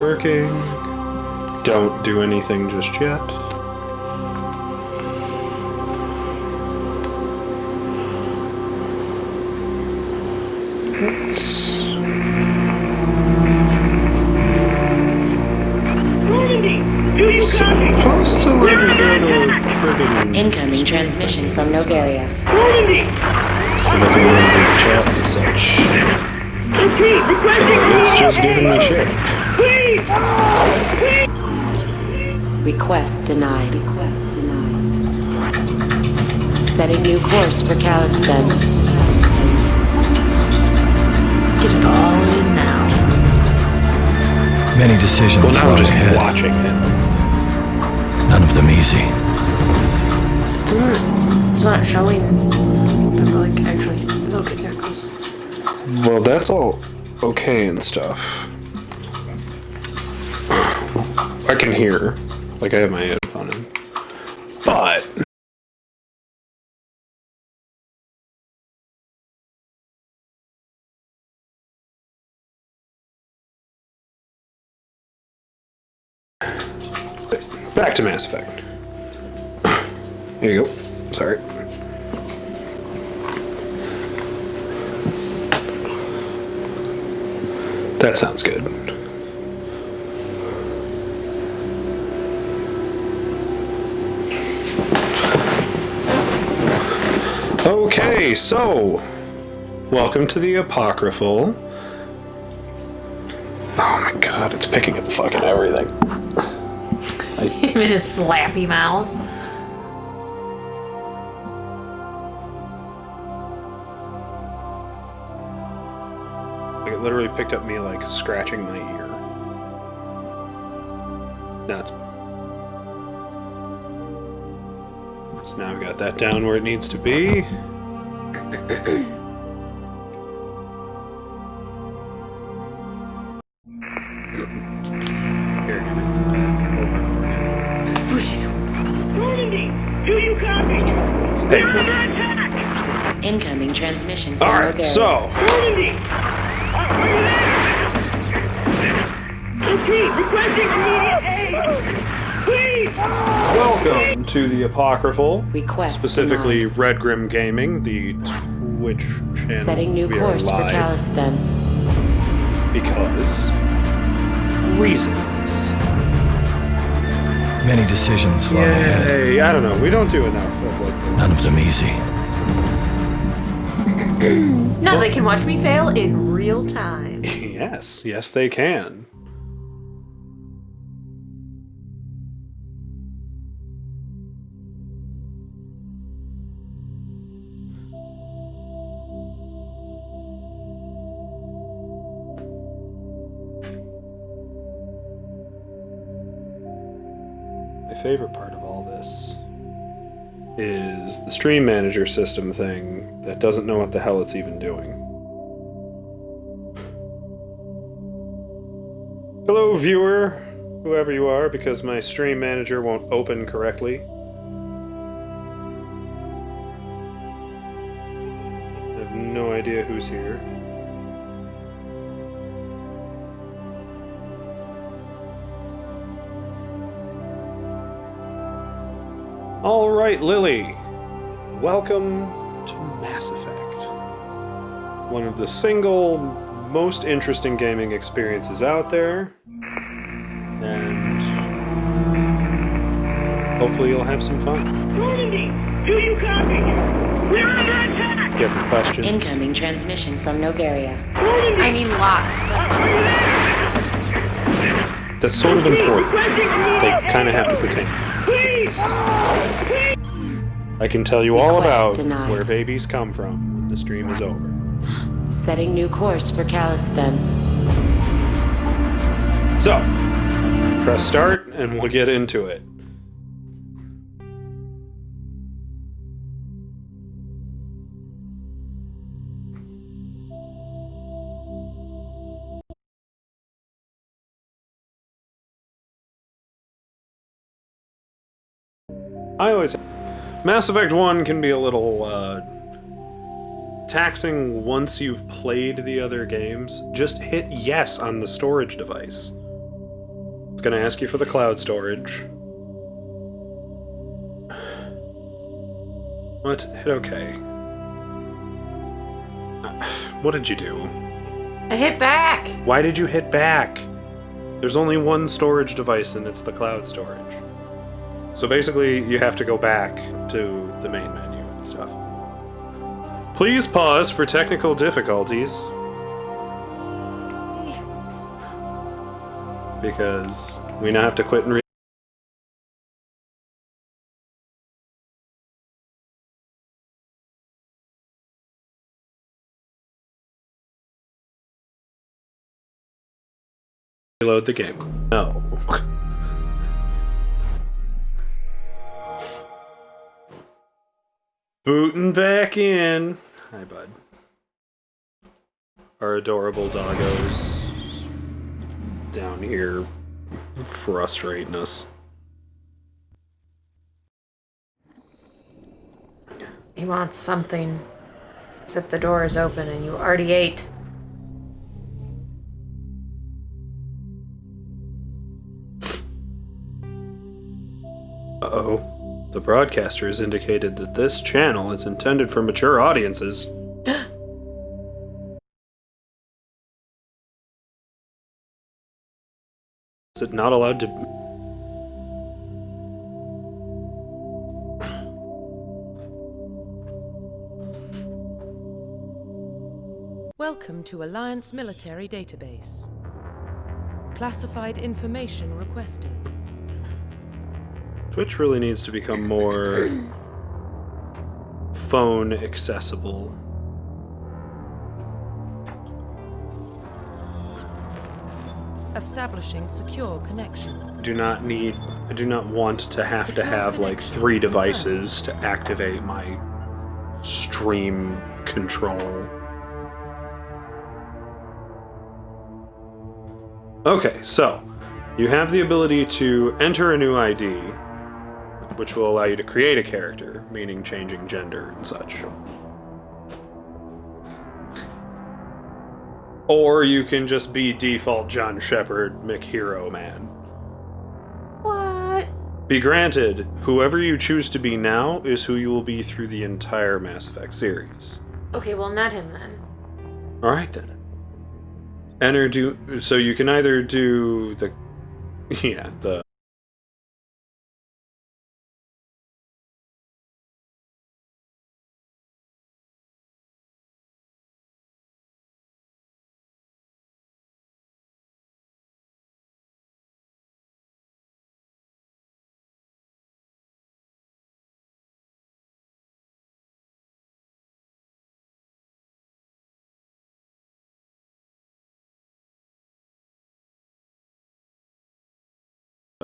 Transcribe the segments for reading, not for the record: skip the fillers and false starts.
Working. Don't do anything just yet. It's supposed to let me go to a friggin' Incoming transmission from Nogaria. so looking into the chat and such. It's just giving me shit. Request denied. Setting new course for Caliston. Get it all in now. Many decisions Well, now I'm lie just ahead. watching it. None of them easy. It's not showing, like, actually, okay, there it goes. Well, that's all okay and stuff. I can hear. Like, I have my headphone in. But... back to Mass Effect. Here you go. Sorry. That sounds good. Okay, so welcome to the Apocryphal. Oh my god, it's picking up fucking everything. Him in his slappy mouth. It literally picked up me like scratching my ear. Nuts. So now I've got that down where it needs to be. Hey. Incoming transmission from Alright, Nogaria. so. Welcome to the Apocryphal. Request Specifically, denied. Red Grim Gaming, the Twitch channel. Setting new we are course for live Caliston. because reasons. Many decisions lie ahead. Yay! I don't know. We don't do enough of like. None of them easy. Now they can watch me fail in real time. Yes, yes, they can. My favorite part of all this is the stream manager system thing that doesn't know what the hell it's even doing. Hello, viewer, whoever you are, because my stream manager won't open correctly. I have no idea who's here. Alright, Lily. Welcome to Mass Effect. One of the single most interesting gaming experiences out there. And hopefully you'll have some fun. Do you copy? We're under attack! If you have any questions, Incoming transmission from Nogaria. I mean, lots, but... that's sort of important. They kind of have to pretend. I can tell you all Request about denied. where babies come from when the stream is over. Setting new course for Caliston. So, press start and we'll get into it. I always... Mass Effect 1 can be a little, taxing once you've played the other games. Just hit yes on the storage device. It's going to ask you for the cloud storage. What? Hit OK. What did you do? I hit back! Why did you hit back? There's only one storage device, and it's the cloud storage. So basically, you have to go back to the main menu and stuff. Please pause for technical difficulties. Because we now have to quit and reload the game. No. Booting back in. Hi, bud. Our adorable doggos down here frustrating us. He wants something. Except the door is open and you already ate. Uh-oh. The broadcaster has indicated that this channel is intended for mature audiences. Is it not allowed to... Welcome to Alliance Military Database. Classified information requested. Twitch really needs to become more phone accessible. Establishing secure connection. I do not want to have like 3 devices to activate my stream control. Okay, so you have the ability to enter a new ID, which will allow you to create a character, meaning changing gender and such. Or you can just be default John Shepard, McHero Man. What? Be granted, whoever you choose to be now is who you will be through the entire Mass Effect series. Okay, well, not him then. Alright then. So you can either do the... Yeah, the...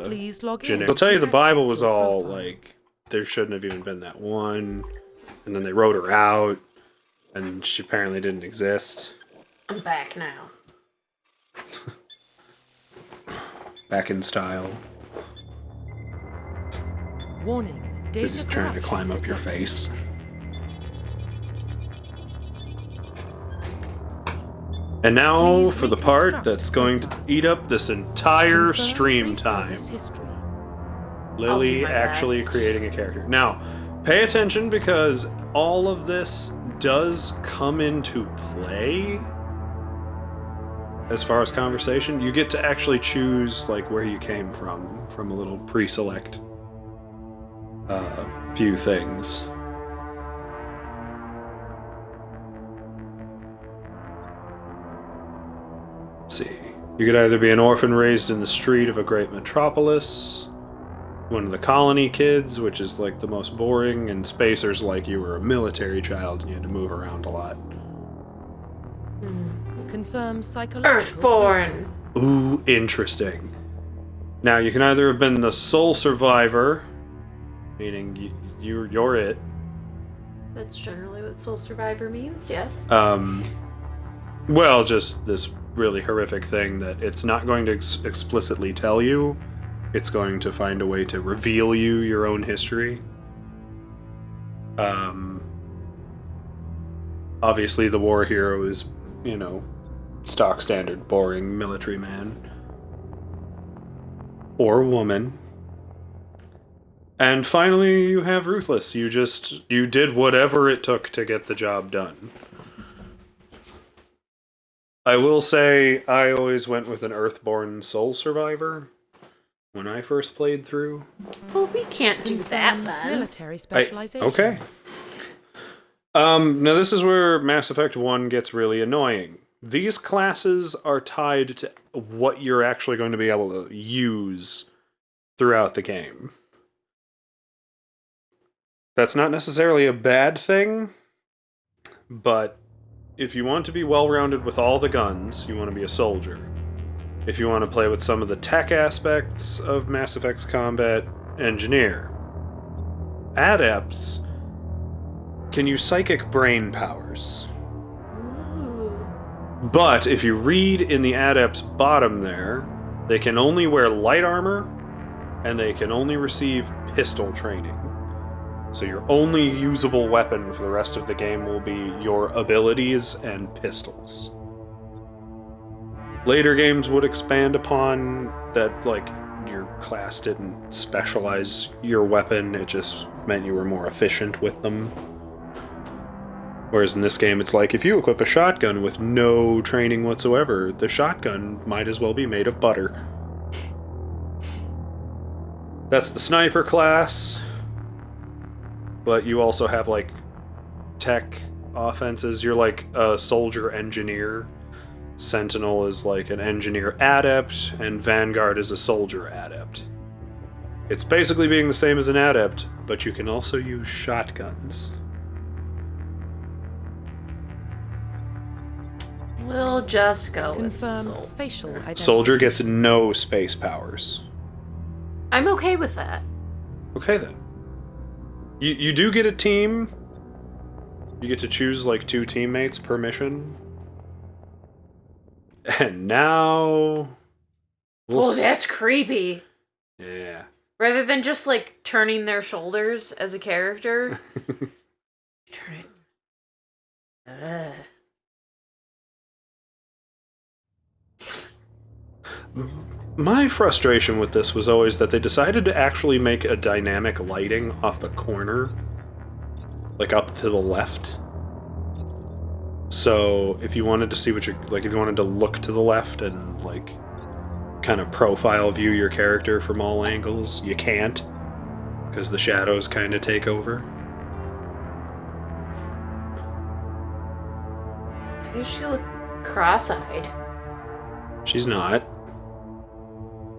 Please log in. I'll tell you, the to Bible access was your all, profile. like, there shouldn't have even been that one, and then they wrote her out, and she apparently didn't exist. I'm back now. Back in style. Warning. This is Data trying to corruption climb up your detected. face. And now Please for the part reconstruct that's going to eat up this entire Confirm stream free time. service history. Lily my actually best. creating a character. Now, pay attention because all of this does come into play as far as conversation. You get to actually choose like where you came from a little pre-select few things. Let's see. You could either be an orphan raised in the street of a great metropolis, one of the colony kids, which is like the most boring, and spacers like you were a military child and you had to move around a lot. Confirm psychological. Earthborn! Ooh, interesting. Now, you can either have been the sole survivor, meaning you're it. That's generally what Soul Survivor means, yes. Well, just this really horrific thing that it's not going to explicitly tell you. It's going to find a way to reveal you your own history. Obviously, the war hero is, stock standard, boring military man. or woman. And finally, you have Ruthless. You did whatever it took to get the job done. I will say, I always went with an Earthborn Soul Survivor when I first played through. Well, we can't do that then. Military specialization. Okay. Now this is where Mass Effect 1 gets really annoying. These classes are tied to what you're actually going to be able to use throughout the game. That's not necessarily a bad thing, but if you want to be well-rounded with all the guns, you want to be a soldier. If you want to play with some of the tech aspects of Mass Effect's combat, engineer. Adepts can use psychic brain powers. But if you read in the Adept's bottom there, they can only wear light armor, and they can only receive pistol training. So your only usable weapon for the rest of the game will be your abilities and pistols. Later games would expand upon that, like, your class didn't specialize your weapon, it just meant you were more efficient with them. Whereas in this game, it's like, if you equip a shotgun with no training whatsoever, the shotgun might as well be made of butter. That's the sniper class. But you also have, like, tech offenses. You're like a soldier engineer. Sentinel is like an engineer adept, and Vanguard is a soldier adept. It's basically being the same as an adept, but you can also use shotguns. We'll just go with Confirm soul. facial identity. Soldier gets no space powers. I'm okay with that. Okay then. You do get a team. You get to choose like 2 teammates per mission. And now... That's creepy. Yeah. Rather than just, like, turning their shoulders as a character. Turn it. My frustration with this was always that they decided to actually make a dynamic lighting off the corner, like up to the left. So if you wanted to see what you're, like, if you wanted to look to the left and, like, kind of profile view your character from all angles, you can't, because the shadows kind of take over. Why does she look cross-eyed? She's not.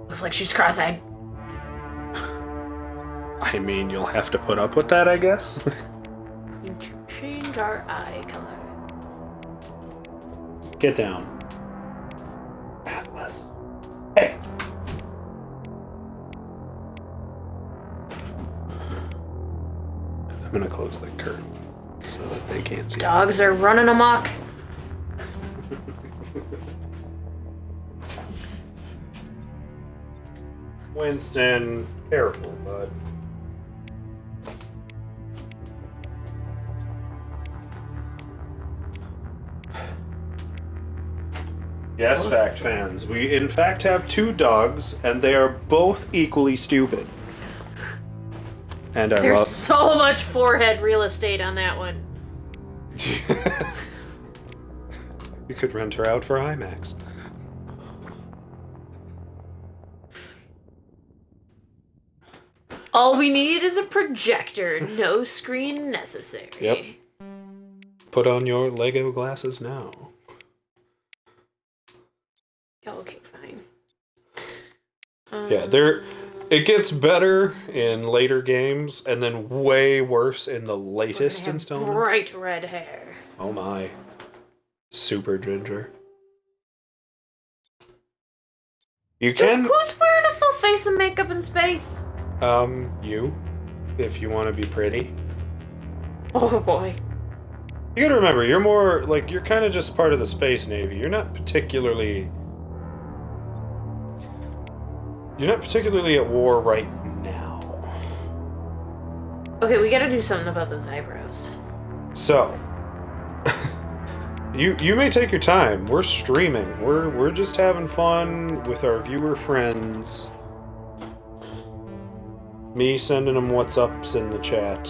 Looks like she's cross-eyed. I mean, you'll have to put up with that, I guess. Need to change our eye color. Get down. Atlas. Hey! I'm gonna close the curtain so that they can't see. Dogs are running amok. Winston, careful, bud. Yes, fact fans. We in fact have 2 dogs, and they are both equally stupid. And I There's love. so much forehead real estate on that one. You could rent her out for IMAX. All we need is a projector. No screen necessary. Yep. Put on your Lego glasses now. Okay, fine. Yeah, it gets better in later games, and then way worse in the latest Have installment. bright red hair. Oh my. Super ginger. You can, Who's wearing a full face of makeup in space? you, if you want to be pretty. Oh boy. You gotta remember, you're more, like, you're kind of just part of the Space Navy. You're not particularly at war right now. Okay, we gotta do something about those eyebrows. So, you may take your time. We're streaming. We're just having fun with our viewer friends. Me sending them what's ups in the chat.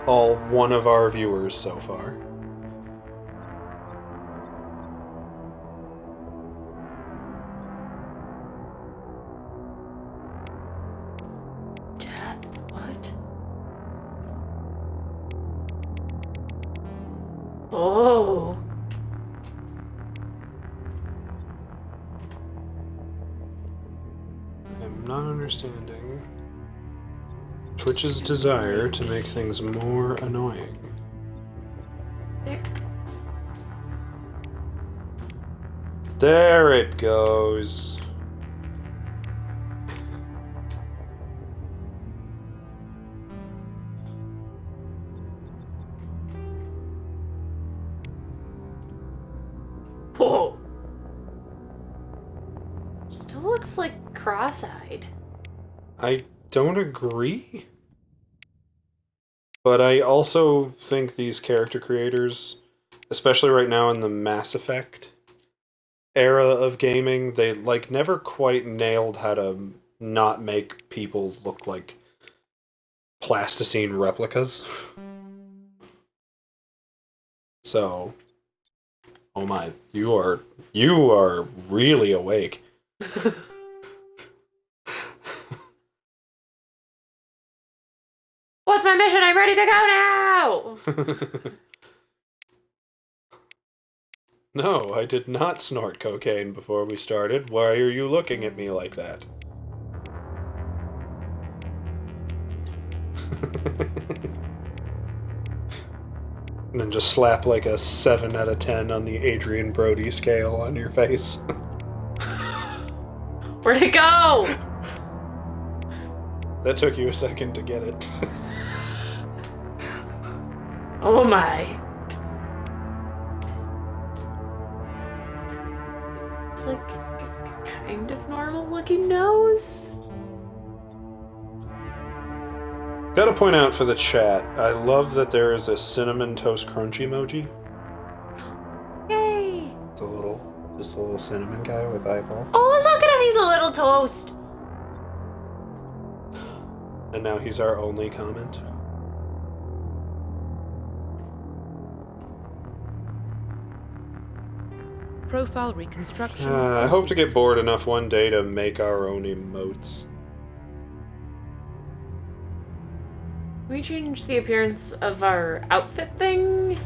All one of our viewers so far. Death? What? Oh. I'm not understanding Twitch's desire to make things more annoying. There it goes. Whoa. Still looks like cross-eyed. I don't agree. But I also think these character creators, especially right now in the Mass Effect era of gaming, they like never quite nailed how to not make people look like plasticine replicas. So, oh my, you are really awake. What's my mission? I'm ready to go now! No, I did not snort cocaine before we started. Why are you looking at me like that? And then just slap like a 7 out of 10 on the Adrian Brody scale on your face. Where'd it go? That took you a second to get it. Oh my. It's like kind of normal looking nose. Gotta point out for the chat, I love that there is a cinnamon toast crunch emoji. Yay! It's just a little cinnamon guy with eyeballs. Oh, look at him, he's a little toast. And now he's our only comment. Profile reconstruction. I hope to get bored enough one day to make our own emotes. Can we change the appearance of our outfit thing?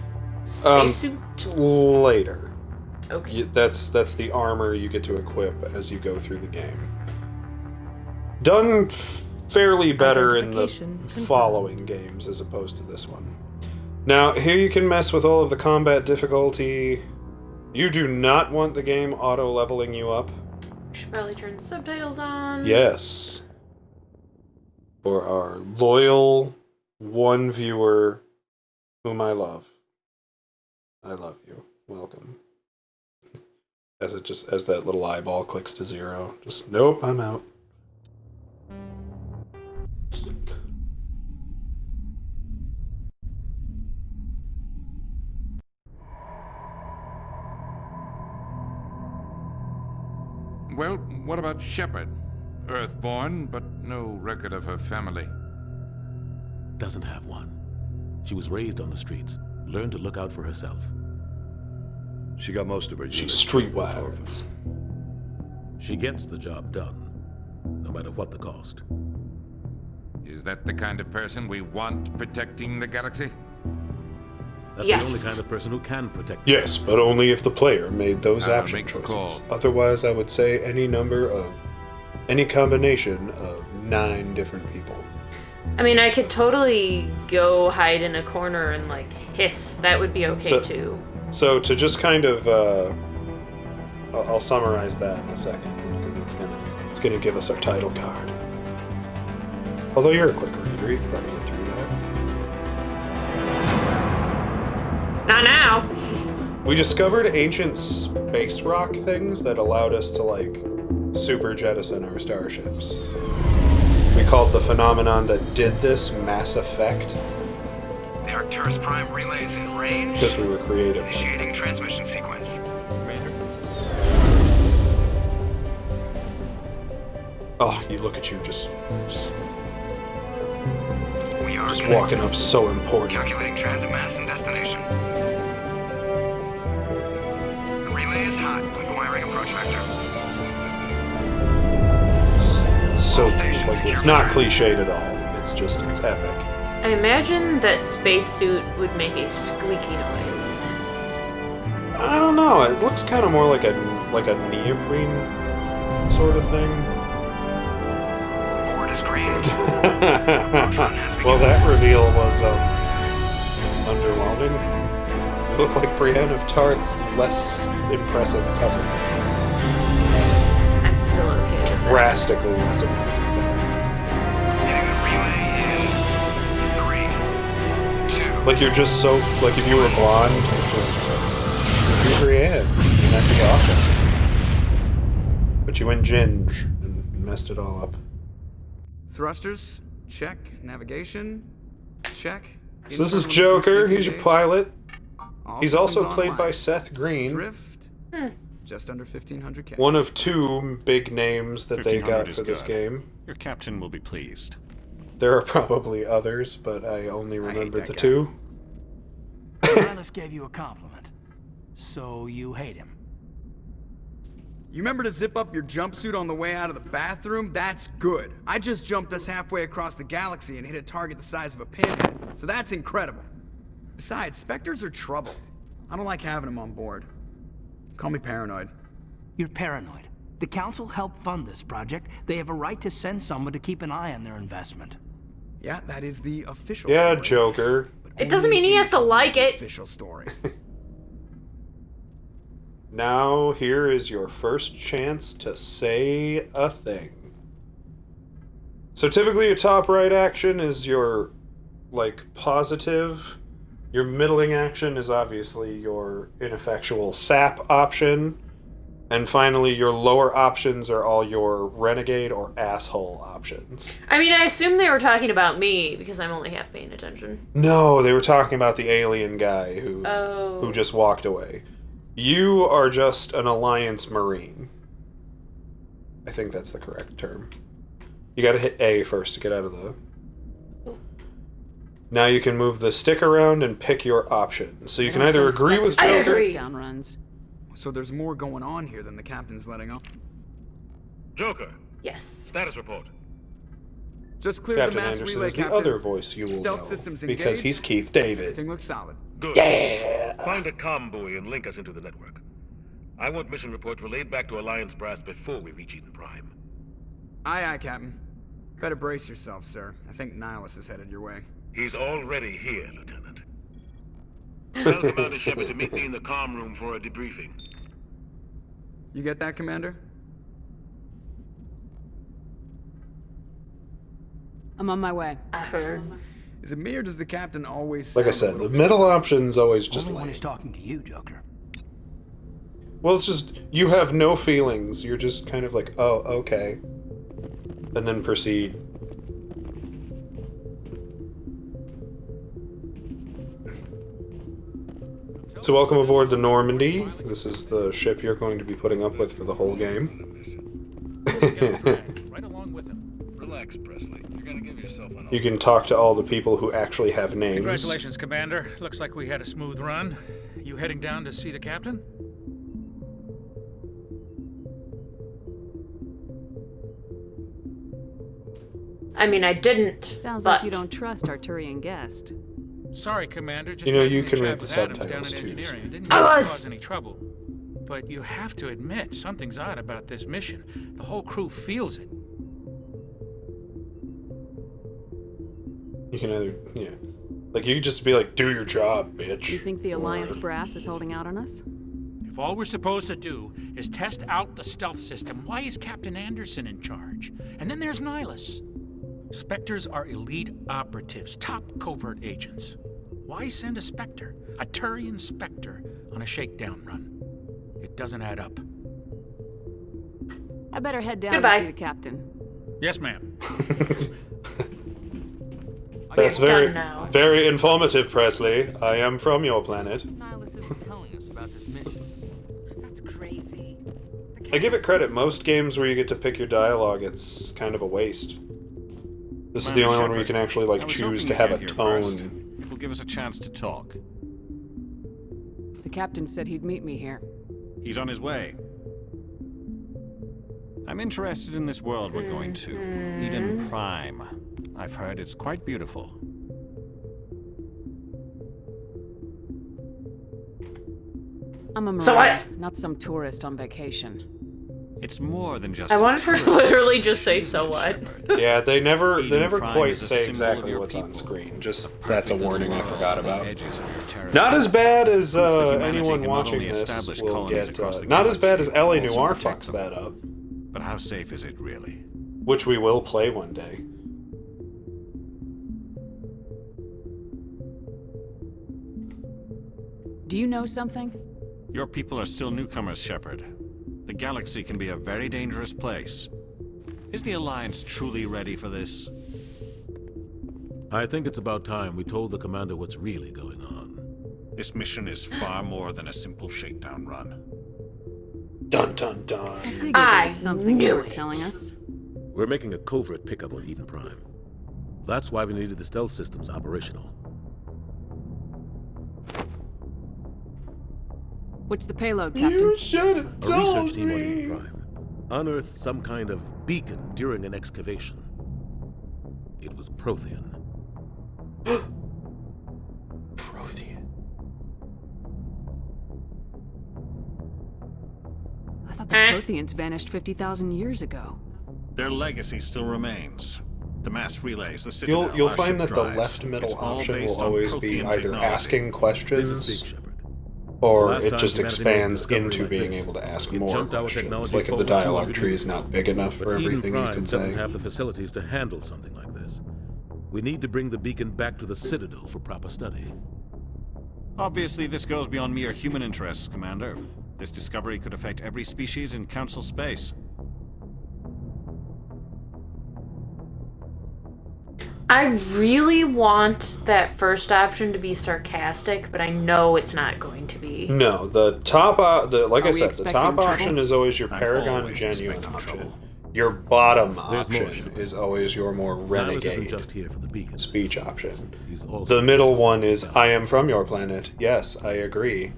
Spacesuit? Later. Okay. That's the armor you get to equip as you go through the game. Done fairly better in the following games as opposed to this one. Now, here you can mess with all of the combat difficulty. You do not want the game auto-leveling you up. Should probably turn subtitles on. Yes. For our loyal one viewer whom I love. I love you. Welcome. As that little eyeball clicks to 0. Just, nope, I'm out. Well, what about Shepard? Earthborn, but no record of her family. Doesn't have one. She was raised on the streets, learned to look out for herself. She got most of her She's units. streetwise. She gets the job done, no matter what the cost. Is that the kind of person we want protecting the galaxy? That's Yes. the only kind of person who can protect. Yes, but only if the player made those I'll action make the choices. call. Otherwise, I would say any combination of 9 different people. I mean, I could totally go hide in a corner and, like, hiss. That would be okay, too. So to just kind of, I'll summarize that in a second because it's gonna give us our title card. Although you're a quick reader, you can probably get through that. Not now. We discovered ancient space rock things that allowed us to, like, super jettison our starships. We called the phenomenon that did this Mass Effect. The Arcturus Prime relays in range. Because we were creative. Initiating transmission sequence. Oh, you look at you, just We are Just connected. walking up so important. Calculating transit mass and destination. The relay is hot. Acquiring approach vector. So, Station like, secure it's not for cliched at all. It's just, it's epic. I imagine that spacesuit would make a squeaky noise. I don't know. It looks kind of more like a neoprene sort of thing. Board is green. Well, that reveal was underwhelming. It looked like Brienne of Tarth's less impressive cousin. I'm still okay with that. Drastically less impressive cousin. Hitting the relay in 3, 2. Like, you're just so, like, if you were blonde, just be Brienne, and that'd be awesome. But you went Ginge and messed it all up. Thrusters, check. Navigation, check. So this is Internal Joker, safety he's your gauge. pilot. All He's also systems played online. by Seth Green, Drift, just under 1,500K. one of two big names that they 1500 got is for this good. game. Your captain will be pleased. There are probably others, but I only remembered that the guy. two. Alice gave you a compliment, so you hate him. You remember to zip up your jumpsuit on the way out of the bathroom? That's good. I just jumped us halfway across the galaxy and hit a target the size of a pinhead, so that's incredible. Besides, Spectres are trouble. I don't like having them on board. Call me paranoid. You're paranoid. The Council helped fund this project. They have a right to send someone to keep an eye on their investment. Yeah, that is the official Yeah, story. Joker. It doesn't mean he has to like it. Official story. Now, here is your first chance to say a thing. So typically your top right action is your, like, positive. Your middling action is obviously your ineffectual sap option. And finally, your lower options are all your renegade or asshole options. I mean, I assume they were talking about me because I'm only half paying attention. No, they were talking about the alien guy who Oh. just walked away. You are just an Alliance Marine. I think that's the correct term. You gotta hit A first to get out of the... Now you can move the stick around and pick your option. So you can either agree with I Joker... agree. Downruns. So there's more going on here than the captain's letting on. Joker, Yes. status report. Just cleared Captain the mass Anderson relay, is the Captain. other voice you will Stealth know, systems because engaged. he's Keith David. Everything looks solid. Good. Yeah! Find a comm buoy and link us into the network. I want mission reports relayed back to Alliance Brass before we reach Eden Prime. Aye, aye, Captain. Better brace yourself, sir. I think Nihilus is headed your way. He's already here, Lieutenant. Tell Commander Shepard to meet me in the comm room for a debriefing. You get that, Commander? I'm on my way. I heard. Is it me or does the captain always Like I sound a said, little the middle pissed off? option's always just Only one lame. who's talking to you, Joker. Well, it's just, you have no feelings. You're just kind of like, oh, okay. And then proceed. So welcome aboard the Normandy. This is the ship you're going to be putting up with for the whole game. Right along with him. Relax, Presley. You're gonna give yourself an You can talk to all the people who actually have names. Congratulations, Commander. Looks like we had a smooth run. You heading down to see the captain? I mean, I didn't. Sounds but... like you don't trust Arturian guest. Sorry, Commander. Just You know, having you a can chat read the with Adams down subtitles, in too, engineering. so- Didn't I mean to was. cause any trouble. But you have to admit, something's odd about this mission. The whole crew feels it. You can either, yeah. Like, you could just be like, do your job, bitch. You think the Alliance brass is holding out on us? If all we're supposed to do is test out the stealth system, why is Captain Anderson in charge? And then there's Nihilus. Spectres are elite operatives, top covert agents. Why send a Spectre, a Turian Spectre, on a shakedown run? It doesn't add up. I better head down Goodbye. and see the captain. Yes, ma'am. That's Done very, now. very informative, Presley. I am from your planet. Nihilus isn't telling us about this mission. That's crazy. I give it credit. Most games where you get to pick your dialogue, it's kind of a waste. This is the only one where you can actually, like, choose to have a tone. It will give us a chance to talk. The captain said he'd meet me here. He's on his way. I'm interested in this world we're going to. Eden Prime. I've heard it's quite beautiful. I'm a marine, So what? not some tourist on vacation. It's more than just. I wanted her to literally just say, "So what?" Yeah, they never Prime quite is a say symbol exactly of your what's on people. screen. Just that's a warning I forgot about. Edges of your terror. Not as bad as Proof that humanity anyone can not watching only this establish will colonies get. across the Not as bad as galaxy, LA but also Noir protect fucks them. that up, But how safe is it really? which we will play one day. Do you know something? Your people are still newcomers, Shepard. The galaxy can be a very dangerous place. Is the Alliance truly ready for this? I think it's about time we told the commander what's really going on. This mission is far more than a simple shakedown run. Dun dun dun. I figured there was something you were telling us. We're making a covert pickup on Eden Prime. That's why we needed the stealth systems operational. What's the payload, Captain? You should have A told research team on me. Eden Prime unearthed some kind of beacon during an excavation. It was Prothean. Prothean. I thought the Protheans vanished 50,000 years ago. Their legacy still remains. The mass relays, the Citadel, You'll our find ship that the drives. left middle It's all option based will on always be Prothean either technology. asking questions, This is Big Shepard. or Last it time just humanity made a expands discovery into like being this, able to ask it more jumped our questions. technology Like if the forward dialogue 200 tree is years. not big enough for But Eden everything you Prime can doesn't say. have the facilities to handle something like this. We need to bring the beacon back to the Citadel for proper study. Obviously, this goes beyond mere human interests, Commander. This discovery could affect every species in Council space. I really want that first option to be sarcastic, but I know it's not going to be. No, the top, like I we said, the expecting top trouble? option is always your I'm paragon always genuine expecting option. trouble. Your bottom There's more, option Shepard. is always your more Nihilus isn't renegade just here for the beacon. speech option. He's also The middle one is I am from your planet. Yes, I agree.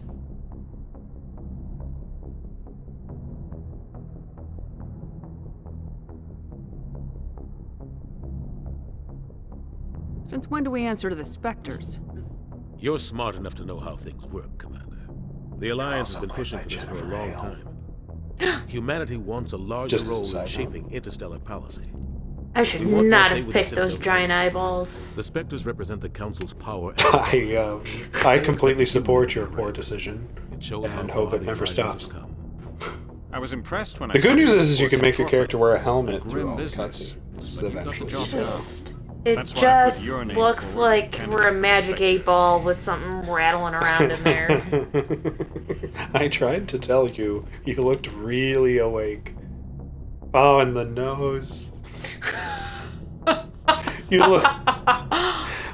Since when do we answer to the Spectres? You're smart enough to know how things work, Commander. The Alliance has been pushing for this for a long time. Humanity wants a larger Just as a role in side note. shaping interstellar policy. I should We want not more say have with the picked those Citadel giant policy. eyeballs. The Spectres represent the Council's power. And I completely support your poor decision, it shows and how hope far it the never Alliance has stops. come. I was impressed when I The good studied news is you reports can make from your character Torford. wear a helmet Grim through all the business. cutscenes But you've got the eventually. job done. It That's why I put just your name looks forward as like candidate we're a for magic Spectres. 8-ball with something rattling around in there. I tried to tell you, you looked really awake. Oh, and the nose. You look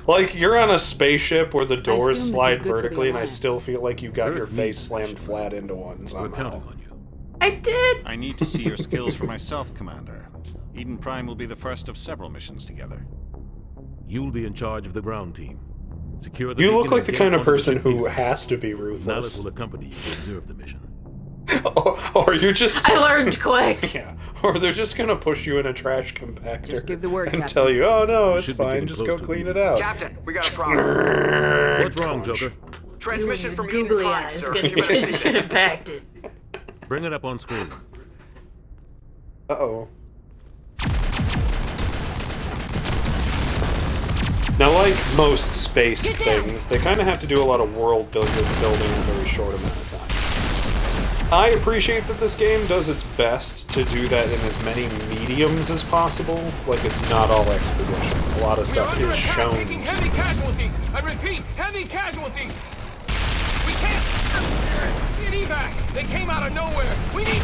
like you're on a spaceship where the doors assume this is slide good for the vertically, and I Alliance. still feel like you got your Earth face needs slammed Shepard. flat into one We're somehow. counting on you. I did. I need to see your skills for myself, Commander. Eden Prime will be the first of several missions together. You'll be in charge of the ground team. Secure the You beacon look like and the get kind of onto the person ship who ASAP. has to be Nihilus ruthless. will accompany you to observe the mission. Or you're just I learned quick. yeah. Or they're just gonna push you in a trash compactor Just give the word, and Captain. tell you, "Oh no, You it's should be fine. getting Just close go to clean Eden. it out." Captain, we got a problem. What's wrong, Joker? Transmission Your from Eden googly Prime, eyes sir. gonna You better get see this. impacted. Bring it up on screen. Uh-oh. Now, like most space things, they kind of have to do a lot of world building in a very short amount of time. I appreciate that this game does its best to do that in as many mediums as possible. Like, it's not all exposition. A lot of stuff is shown. Heavy casualties. I repeat, heavy casualties. We can't. Get evac. They came out of nowhere. We need.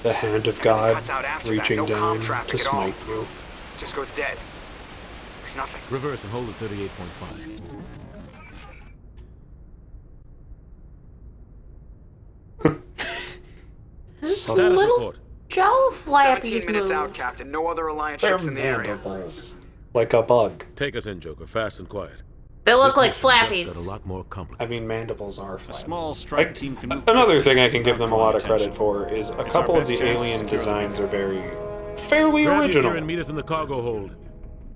The hand of God Cuts out after that. reaching No down comm traffic to at all. smite you. just goes dead. There's nothing. Reverse and hold at 38.5. Status report. Joe Flappy's 17 minutes move. out, Captain. No other Alliance ships in the area. Like a bug. Take us in, Joker, fast and quiet. They look This like mission just Flappies. got a lot more complicated. I mean, mandibles are flat. A small strike team can move Another quickly thing I can give without them a lot of drawing credit for is a It's couple our of the best chance to alien secure the designs are fairly Grab your original gear and meet us in the cargo hold.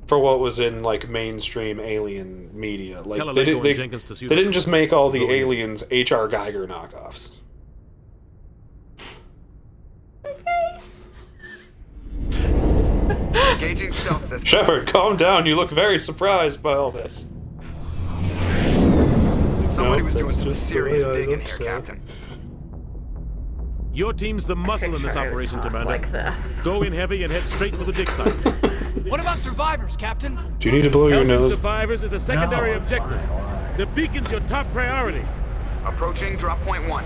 for what was in like mainstream alien media. Like Tell they, Alego they and Jenkins to see they the didn't just make all the Go ahead. aliens H.R. Geiger knockoffs. Engaging stealth systems. Shepard, calm down. You look very surprised by all this. Somebody No, was doing that's some just the serious way I digging look, here, so. Captain. Your team's the muscle in this operation, Commander. Like this. Go in heavy and head straight for the dig site. What about survivors, Captain? Do you need to blow your Helping nose? survivors is a secondary objective. The beacon's your top priority. Approaching drop point 1.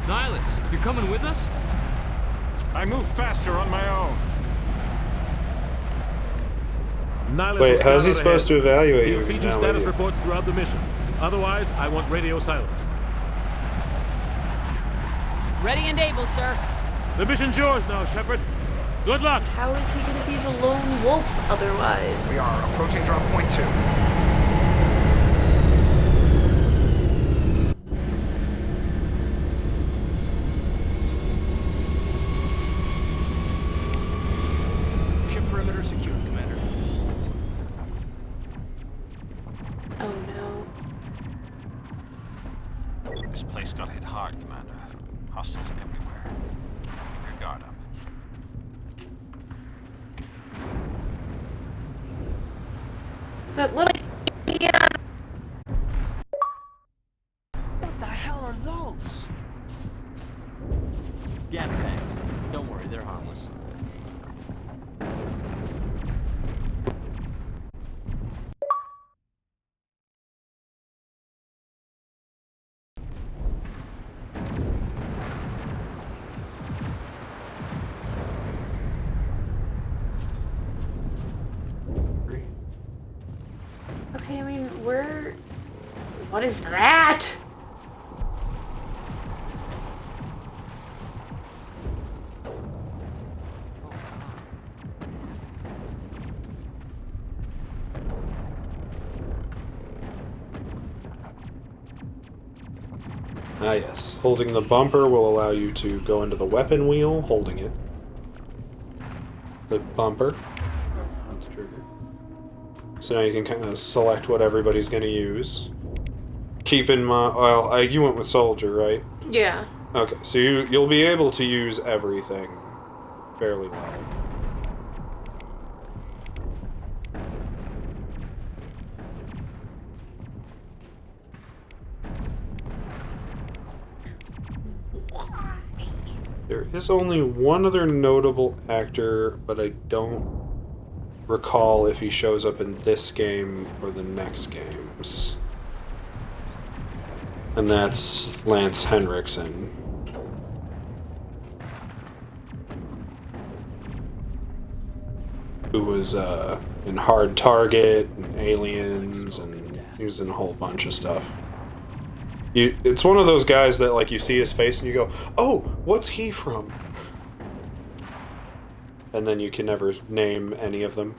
Nihilus, you coming with us? I move faster on my own. Nihilus Wait, will scout how's he out supposed ahead. to evaluate He'll you? feed you Now status with you? reports throughout the mission. Otherwise, I want radio silence. Ready and able, sir. The mission's yours now, Shepard. Good luck. How is he gonna be the lone wolf otherwise? We are approaching drop point 2. Ship perimeter secured, Commander. Oh no. This place got hit hard, Commander. Hostiles everywhere. Keep your guard up. It's that little What the hell are those? Gas bags. Don't worry, they're harmless. Okay, I mean, where... What is that? Ah, yes. Holding the bumper will allow you to go into the weapon wheel, holding it. The bumper, not the trigger. So now you can kind of select what everybody's going to use. Keep in mind, well, you went with soldier, right? Yeah. Okay, so you'll be able to use everything fairly well. There is only one other notable actor, but I don't recall if he shows up in this game or the next games. And that's Lance Henriksen. Who was in Hard Target and Aliens, and he was in a whole bunch of stuff. It's one of those guys that, like, you see his face and you go, "Oh, what's he from?" And then you can never name any of them.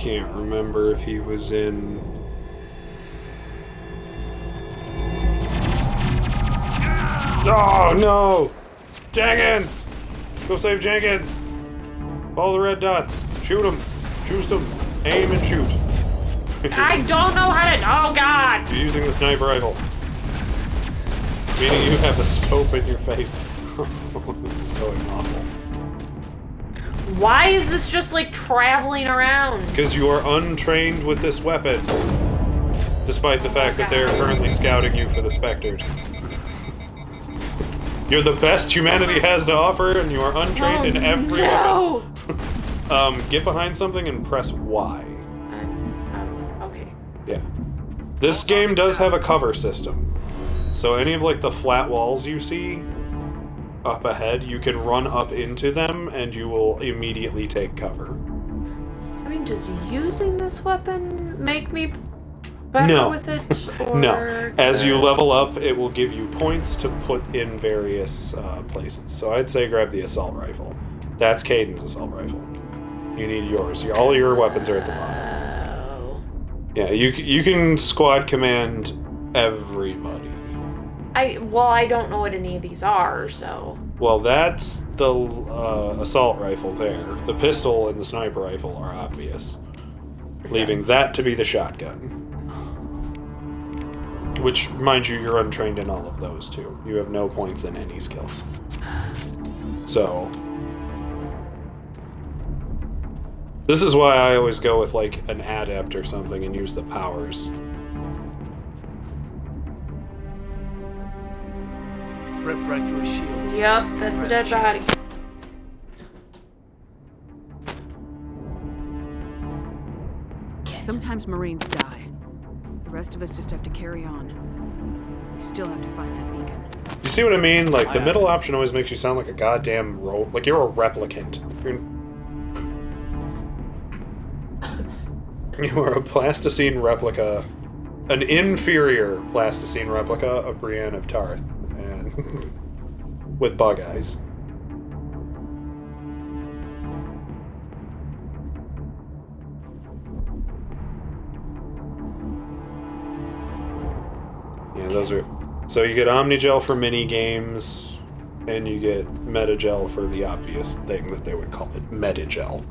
Can't remember if he was in... Oh, no! Jenkins! Go save Jenkins! Follow the red dots. Shoot him. Shoot him. Aim and shoot. I don't know how to... Oh, God! You're using the sniper rifle. Meaning you have a scope in your face. This is going awful. Why is this just, like, traveling around? Because you are untrained with this weapon. Despite the fact that they are currently scouting you for the Spectres. You're the best humanity has to offer, and you are untrained in every weapon. Get behind something and press Y. Okay. Yeah. This game does have a cover system. So any of like the flat walls you see up ahead, you can run up into them and you will immediately take cover. I mean, does using this weapon make me better with it? Or No. As you level up, it will give you points to put in various places. So I'd say grab the assault rifle. That's Caden's assault rifle. You need yours. All your weapons are at the bottom. Yeah, you can squad command everybody. I don't know what any of these are, so... Well, that's the assault rifle there. The pistol and the sniper rifle are obvious. Leaving that to be the shotgun. Which, mind you, you're untrained in all of those, too. You have no points in any skills. So... This is why I always go with, like, an adept or something and use the powers. Rip right through his shields. Yep, that's a dead body. Sometimes Marines die. The rest of us just have to carry on. We still have to find that beacon. You see what I mean? Like, the middle option always makes you sound like a goddamn like you're a replicant. You are a plasticine replica, an inferior plasticine replica of Brienne of Tarth, and with bug eyes. Yeah, those are... So you get Omnigel for mini games, and you get Metagel for the obvious thing that they would call it, Metagel.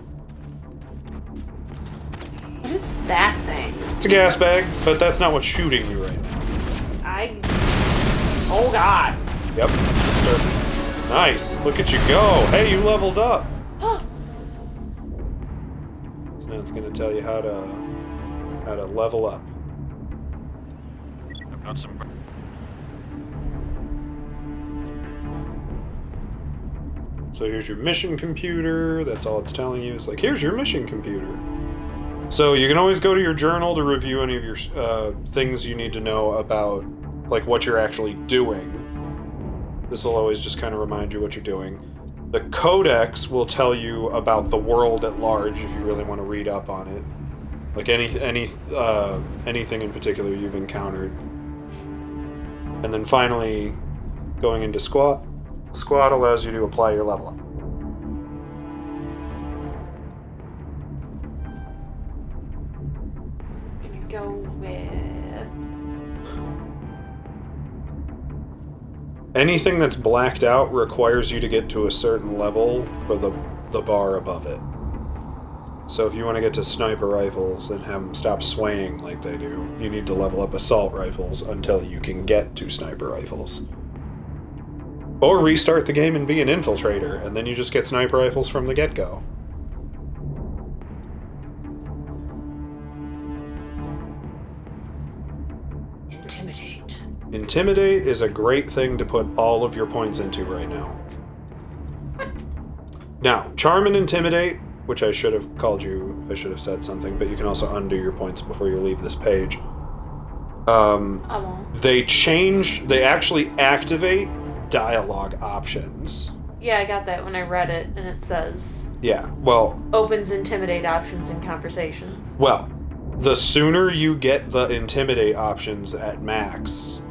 What is that thing? It's a gas bag, but that's not what's shooting you right now. Oh god. Yep. Nice. Look at you go. Hey, you leveled up. So now it's going to tell you how to level up. I've got some... So here's your mission computer. That's all it's telling you. It's like, here's your mission computer. So you can always go to your journal to review any of your things you need to know about, like, what you're actually doing. This will always just kind of remind you what you're doing. The codex will tell you about the world at large if you really want to read up on it. Like anything in particular you've encountered. And then finally, going into squad. Squad allows you to apply your level up. Go with... Anything that's blacked out requires you to get to a certain level for the bar above it. So if you want to get to sniper rifles and have them stop swaying like they do, you need to level up assault rifles until you can get to sniper rifles. Or restart the game and be an infiltrator, and then you just get sniper rifles from the get-go. Intimidate. Intimidate is a great thing to put all of your points into right now. Now, Charm and Intimidate, which I should have said something, but you can also undo your points before you leave this page. They actually activate dialogue options. Yeah, I got that when I read it, and it says... Yeah, well... Opens Intimidate options in conversations. Well, the sooner you get the Intimidate options at max,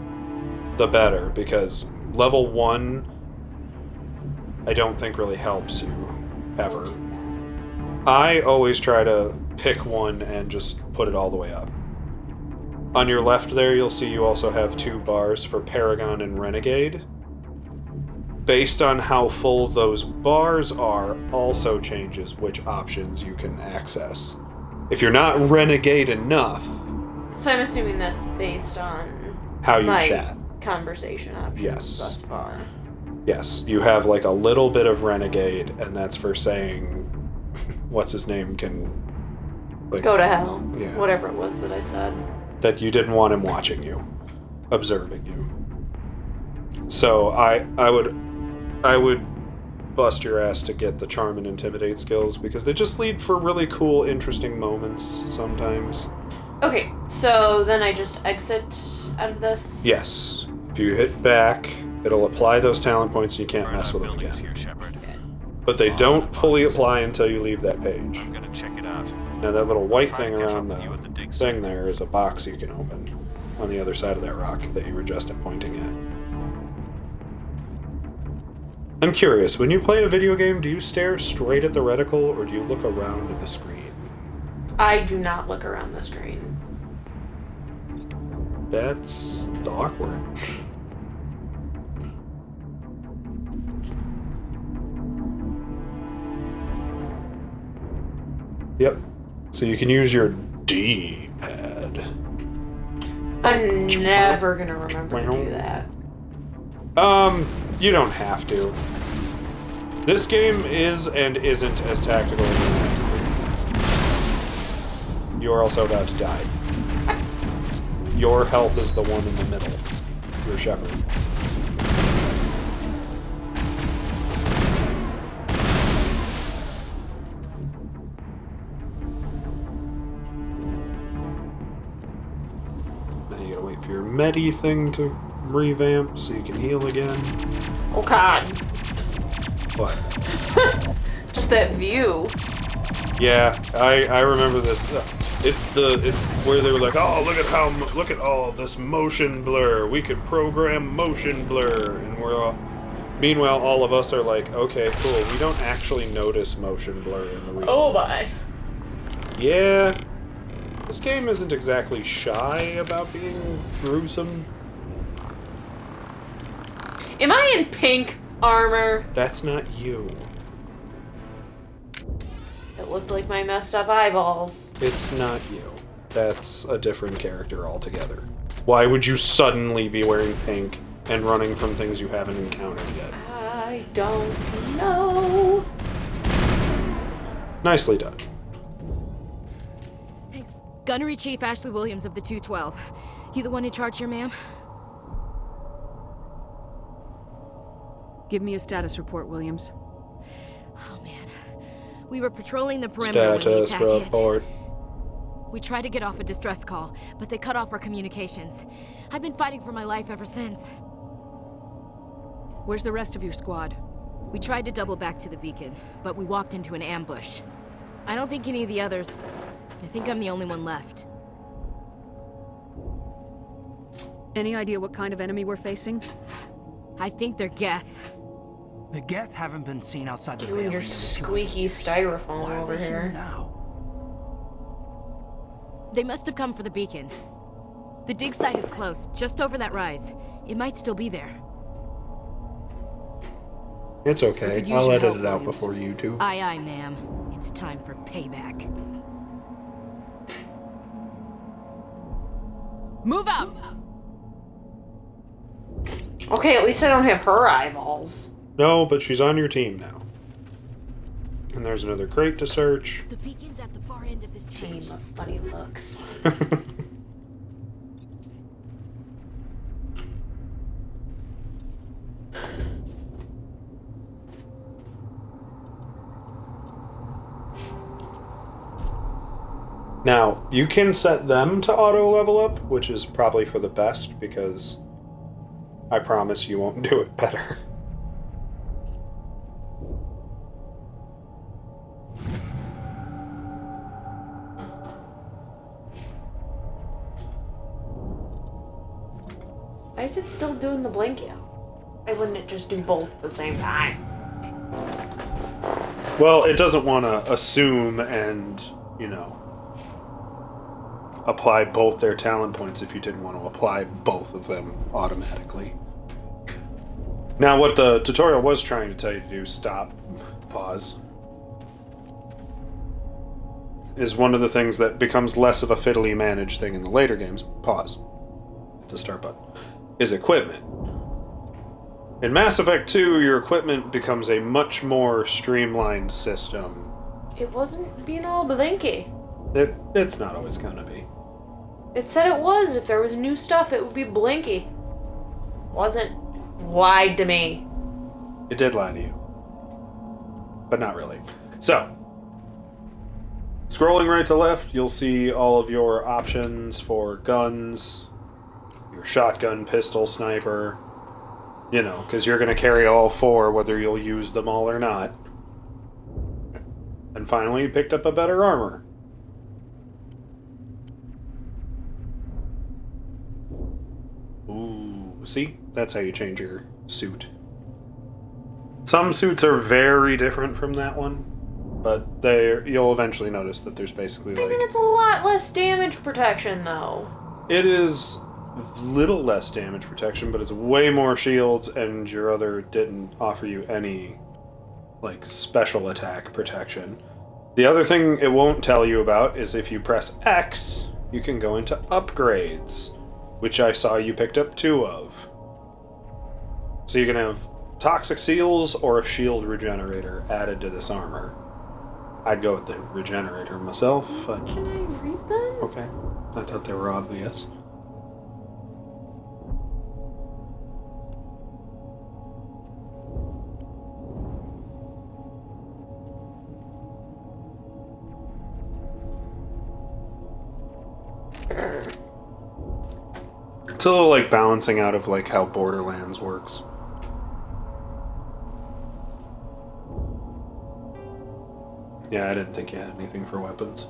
the better, because level 1, I don't think really helps you, ever. I always try to pick one and just put it all the way up. On your left there, you'll see you also have 2 bars for Paragon and Renegade. Based on how full those bars are, also changes which options you can access. If you're not Renegade enough... So I'm assuming that's based on... how you chat. Conversation options thus far. Yes, you have like a little bit of Renegade, and that's for saying... what's his name can... like, go to hell. Yeah. Whatever it was that I said. That you didn't want him watching you. Observing you. So I would bust your ass to get the charm and intimidate skills because they just lead for really cool, interesting moments sometimes. Okay, so then I just exit out of this? Yes. If you hit back, it'll apply those talent points and you can't mess with them again. Here, Shepard. But they don't fully apply until you leave that page. I'm gonna check it out. Now that little white thing Try to catch around up with you at the dig the site. thing there is a box you can open on the other side of that rock that you were just pointing at. I'm curious, when you play a video game, do you stare straight at the reticle or do you look around the screen? I do not look around the screen. That's awkward. Yep. So you can use your D-pad. I'm never gonna remember to do that. You don't have to. This game is and isn't as tactical as you want it to be. You are also about to die. Your health is the one in the middle. Your Shepard. Now you gotta wait for your medi thing to revamp so you can heal again. Oh god. What? Just that view. Yeah, I remember this. It's where they were like, oh, look at all this motion blur. We could program motion blur, and meanwhile all of us are like, okay, cool. We don't actually notice motion blur in the real. Oh my. Yeah, this game isn't exactly shy about being gruesome. Am I in pink armor? That's not you. It looked like my messed up eyeballs. It's not you. That's a different character altogether. Why would you suddenly be wearing pink and running from things you haven't encountered yet? I don't know. Nicely done. Thanks. Gunnery Chief Ashley Williams of the 212. You the one in charge here, ma'am? Give me a status report, Williams. Oh, man. We were patrolling the perimeter when the Status attack report. hit. We tried to get off a distress call, but they cut off our communications. I've been fighting for my life ever since. Where's the rest of your squad? We tried to double back to the beacon, but we walked into an ambush. I don't think any of the others... I think I'm the only one left. Any idea what kind of enemy we're facing? I think they're Geth. The Geth haven't been seen outside the You veil. and your squeaky styrofoam over here. Now? They must have come for the beacon. The dig site is close, just over that rise. It might still be there. It's okay. I'll edit it out before you do. Aye, aye, ma'am. It's time for payback. Move out! Okay, at least I don't have her eyeballs. No, but she's on your team now. And there's another crate to search. The beacon's at the far end of this Team of funny looks. Now, you can set them to auto level up, which is probably for the best, because I promise you won't do it better. Why is it still doing the blinking? Why wouldn't it just do both at the same time? Well, it doesn't want to assume and, you know, apply both their talent points if you didn't want to apply both of them automatically. Now, what the tutorial was trying to tell you to do, stop, pause, is one of the things that becomes less of a fiddly managed thing in the later games. Pause. The start button. Is equipment. In Mass Effect 2, your equipment becomes a much more streamlined system. It wasn't being all blinky. It's not always gonna be. It said it was. If there was new stuff, it would be blinky. Wasn't. lied to me. It did lie to you. But not really. So, scrolling right to left, you'll see all of your options for guns, your shotgun, pistol, sniper, you know, because you're going to carry all 4 whether you'll use them all or not. And finally, you picked up a better armor. Ooh, see? That's how you change your suit. Some suits are very different from that one, but you'll eventually notice that there's basically like... I mean, it's a lot less damage protection, though. It is little less damage protection, but it's way more shields, and your other didn't offer you any, like, special attack protection. The other thing it won't tell you about is if you press X, you can go into upgrades, which I saw you picked up 2 of. So you can have toxic seals or a shield regenerator added to this armor. I'd go with the regenerator myself. But... Can I read them? Okay. I thought they were obvious. It's a little like balancing out of like how Borderlands works. Yeah, I didn't think you had anything for weapons.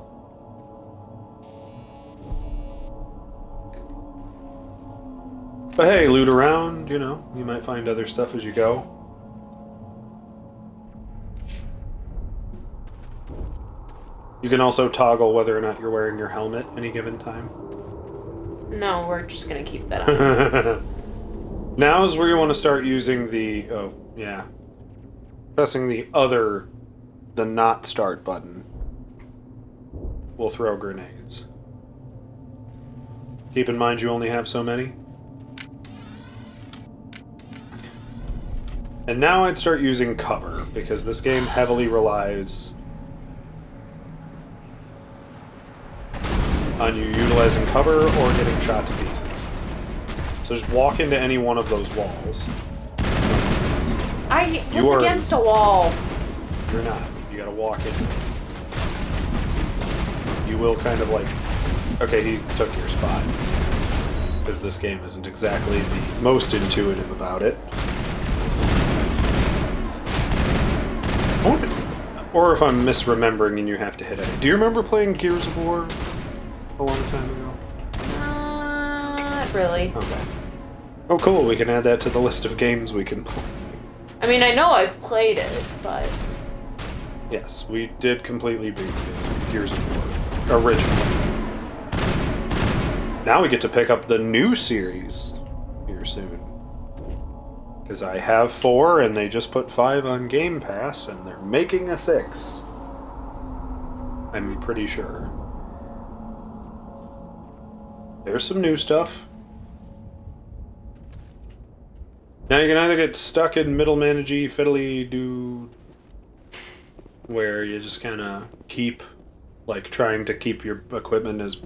But hey, loot around, you know, you might find other stuff as you go. You can also toggle whether or not you're wearing your helmet any given time. No, we're just gonna keep that on. Now is where you want to start using the... Oh, yeah. Pressing the not start button will throw grenades. Keep in mind you only have so many. And now I'd start using cover, because this game heavily relies on you utilizing cover or getting shot to pieces. So just walk into any one of those walls. I was against a wall. You're not. You gotta walk into it. You will kind of like... Okay, he took your spot. Because this game isn't exactly the most intuitive about it. Or if I'm misremembering and you have to hit it. Do you remember playing Gears of War a long time ago? Not really. Okay. Oh, cool. We can add that to the list of games we can play. I mean, I know I've played it, but... Yes, we did completely beat Gears of War originally. Now we get to pick up the new series here soon. Because I have 4, and they just put 5 on Game Pass, and they're making a 6. I'm pretty sure. There's some new stuff. Now you can either get stuck in middle managey fiddly do, where you just kind of keep, like, trying to keep your equipment as,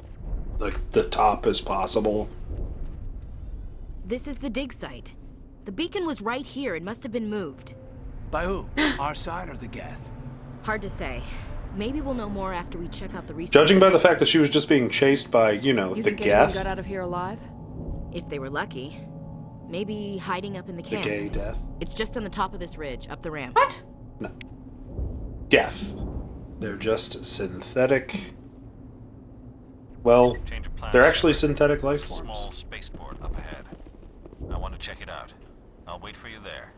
like, the top as possible. This is the dig site. The beacon was right here. It must have been moved. By who? Our side or the Geth? Hard to say. Maybe we'll know more after we check out the research. Judging by the fact that she was just being chased by, you know, You the think anyone Geth. got out of here alive? If they were lucky. Maybe hiding up in the camp. The gay death. It's just on the top of this ridge, up the ramps. What? No. Geth. They're just synthetic... Well, they're actually synthetic life forms. Small spaceport up ahead. I want to check it out. I'll wait for you there.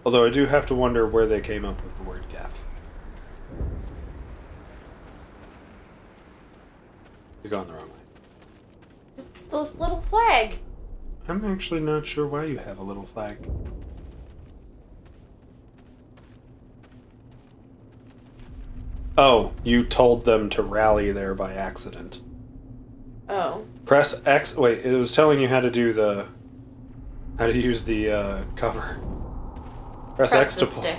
Although I do have to wonder where they came up with the word Geth. You're going the wrong way. It's the little flag. I'm actually not sure why you have a little flag. Oh, you told them to rally there by accident. Oh. Press X. Wait, it was telling you how to do the... How to use the cover. Press X to pull. Stick.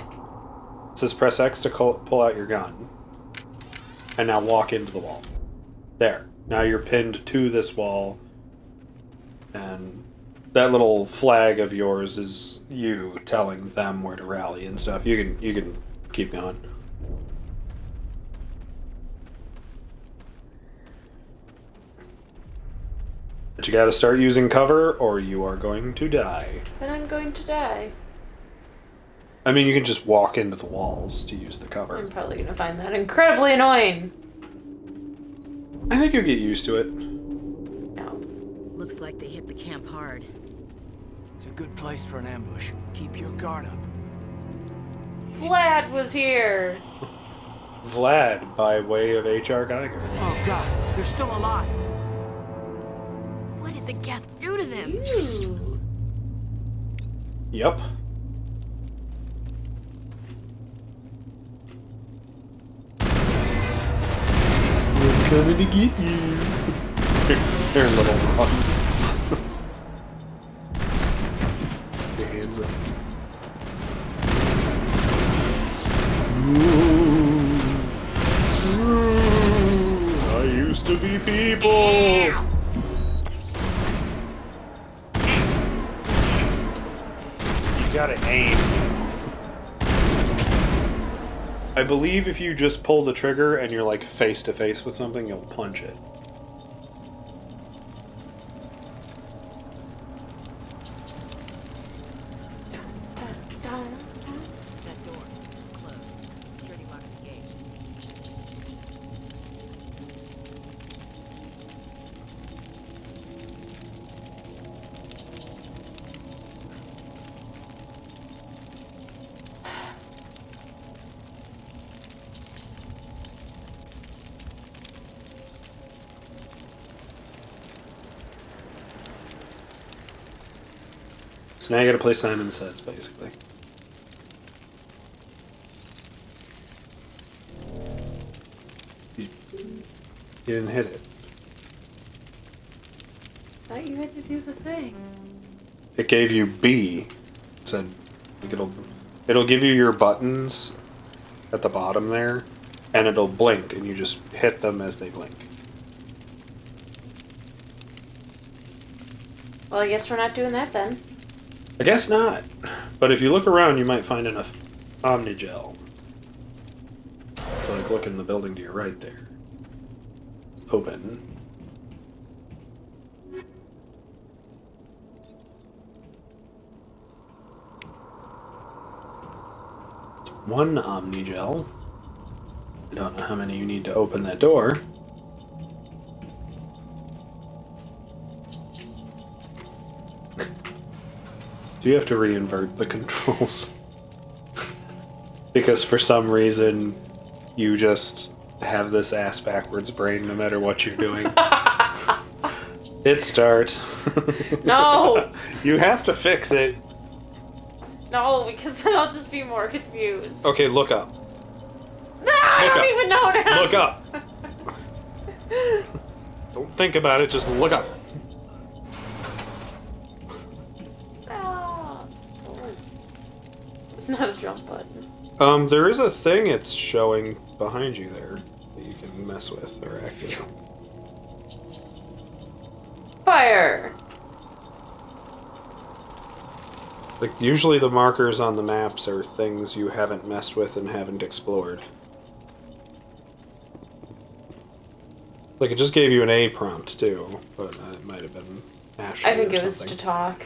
It says press X to pull out your gun. And now walk into the wall. There. Now you're pinned to this wall. And that little flag of yours is you telling them where to rally and stuff. You can keep going. But you gotta start using cover or you are going to die. Then I'm going to die. I mean, you can just walk into the walls to use the cover. I'm probably gonna find that incredibly annoying. I think you'll get used to it. No. Looks like they hit the camp hard. It's a good place for an ambush. Keep your guard up. Vlad was here. Vlad, by way of H.R. Geiger. Oh god, they're still alive. What did the Geth do to them? Ooh. Yep. We're coming to get you. Here, little one. Your hands up. I used to be people. You gotta aim. I believe if you just pull the trigger and you're like face to face with something, you'll punch it. That door is closed. Security locks engaged. So now you gotta play Simon Says, basically. You didn't hit it. I thought you had to do the thing. It gave you B. It said it'll give you your buttons at the bottom there, and it'll blink, and you just hit them as they blink. Well, I guess we're not doing that then. I guess not. But if you look around, you might find enough Omnigel. So like look in the building to your right there. Open. One Omnigel. I don't know how many you need to open that door. Do you have to reinvert the controls? Because for some reason, you just have this ass backwards brain no matter what you're doing. Hit start. No! You have to fix it. No, because then I'll just be more confused. Okay, look up. No, I don't even know now! Look up! Don't think about it, just look up. It's not a jump button. There is a thing it's showing behind you there that you can mess with or activate. Fire! Like, usually the markers on the maps are things you haven't messed with and haven't explored. Like, it just gave you an A prompt, too, but it might have been Ashley I think or it was something. to talk.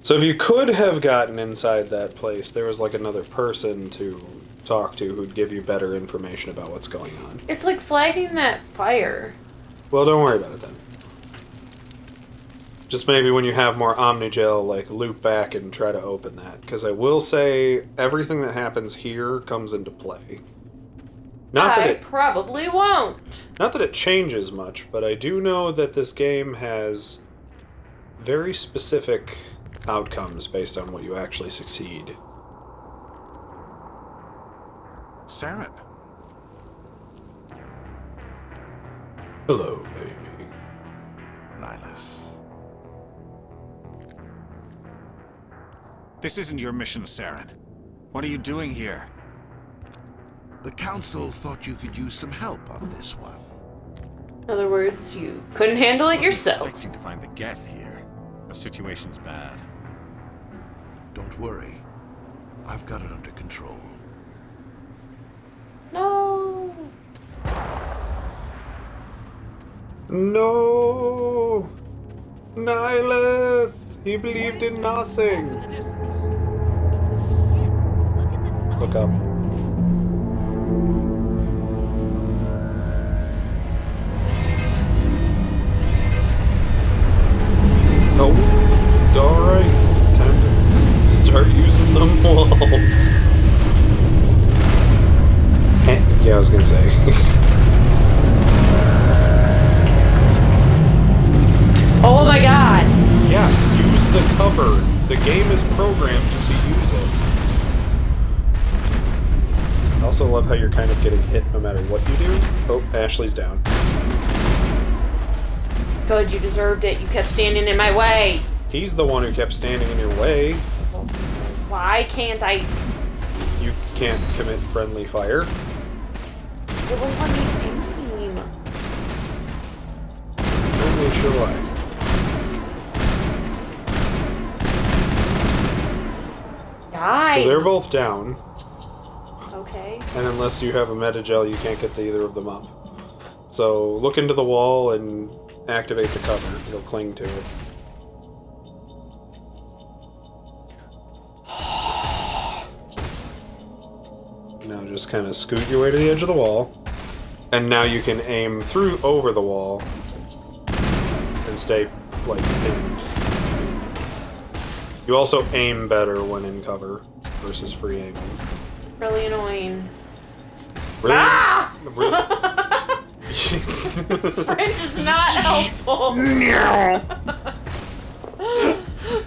So if you could have gotten inside that place, there was like another person to talk to who'd give you better information about what's going on. It's like flagging that fire. Well, don't worry about it then. Just maybe when you have more Omnigel, like, loop back and try to open that. Because I will say, everything that happens here comes into play. I probably won't. Not that it changes much, but I do know that this game has very specific outcomes based on what you actually succeed. Saren. Hello, baby. Nihilus. This isn't your mission, Saren. What are you doing here? The Council thought you could use some help on this one. In other words, you couldn't handle it yourself. Expecting to find the Geth here. The situation's bad. Don't worry. I've got it under control. No. No! Nihilith! He believed in nothing! Look up. Oh, alright. Time to start using them walls. Yeah, I was gonna say. Oh my god! Yes, use the cover. The game is programmed to use it. I also love how you're kind of getting hit no matter what you do. Oh, Ashley's down. Good, you deserved it. You kept standing in my way. He's the one who kept standing in your way. Why can't I? You can't commit friendly fire. It won't let me aim. Not really sure why. Die. So they're both down. Okay. And unless you have a metagel, you can't get either of them up. So look into the wall and activate the cover. It'll cling to it. Now just kind of scoot your way to the edge of the wall. And now you can aim through over the wall and stay like pinned. You also aim better when in cover versus free aiming. Really annoying. Really? Ah! Really? Sprint is not helpful.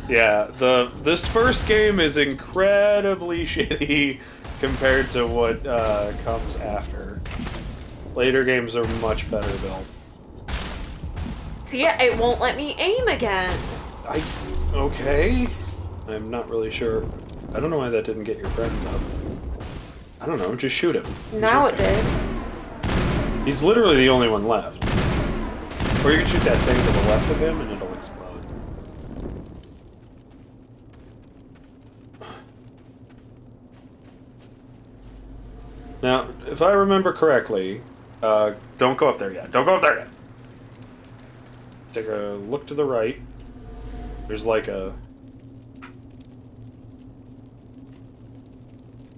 Yeah, this first game is incredibly shitty compared to what comes after. Later games are much better built. See, it won't let me aim again. Okay. I'm not really sure. I don't know why that didn't get your friends up. I don't know, just shoot him. Now it did. He's literally the only one left. Or you can shoot that thing to the left of him and it'll explode. Now, if I remember correctly, don't go up there yet. Don't go up there yet. Take a look to the right. There's like a...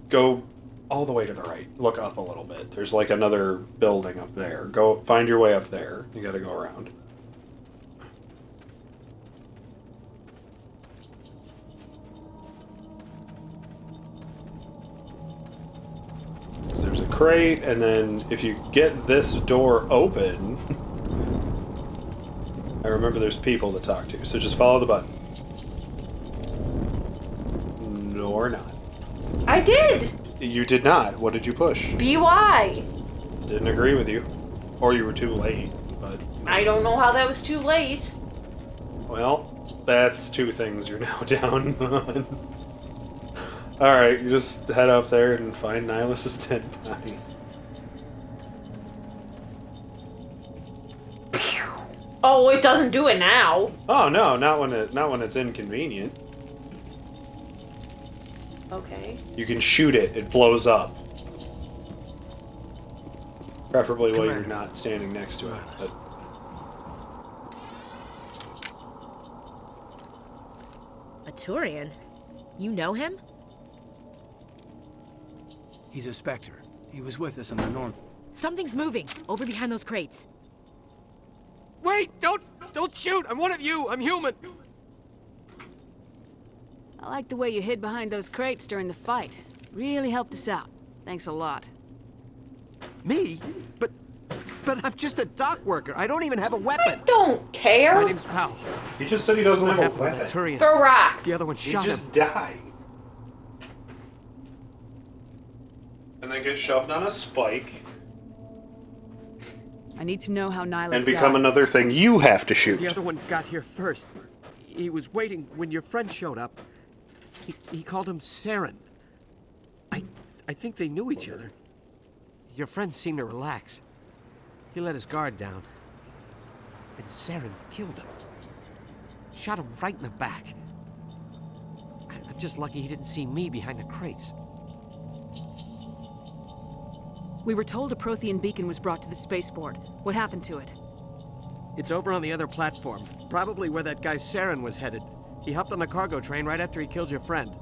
Go all the way to the right. Look up a little bit. There's like another building up there. Go find your way up there. You gotta go around. So there's a crate, and then if you get this door open... I remember there's people to talk to, so just follow the button. No or not. I did! You did not. What did you push? BY! Didn't agree with you. Or you were too late, but... I don't know how that was too late. Well, that's two things you're now down on. Alright, you just head up there and find Nihilus' dead body. Oh, it doesn't do it now. Oh no, not when it's inconvenient. Okay. You can shoot it, it blows up. Preferably while you're not standing next to it. But... A Turian? You know him? He's a Spectre. He was with us on the Norm. Something's moving over behind those crates. Wait! Don't shoot! I'm one of you! I'm human! I like the way you hid behind those crates during the fight. Really helped us out. Thanks a lot. Me? But I'm just a dock worker. I don't even have a weapon. I don't care. My name's Powell. He just said he doesn't have a What happened weapon. with that Turian? Throw rocks. The other one shot He just him. died. And then get shoved on a spike. I need to know how Nihilus And become died. another thing you have to shoot. The other one got here first. He was waiting when your friend showed up. He called him Saren. I think they knew each other. Your friend seemed to relax. He let his guard down. And Saren killed him. Shot him right in the back. I'm just lucky he didn't see me behind the crates. We were told a Prothean beacon was brought to the spaceport. What happened to it? It's over on the other platform. Probably where that guy Saren was headed. He hopped on the cargo train right after he killed your friend.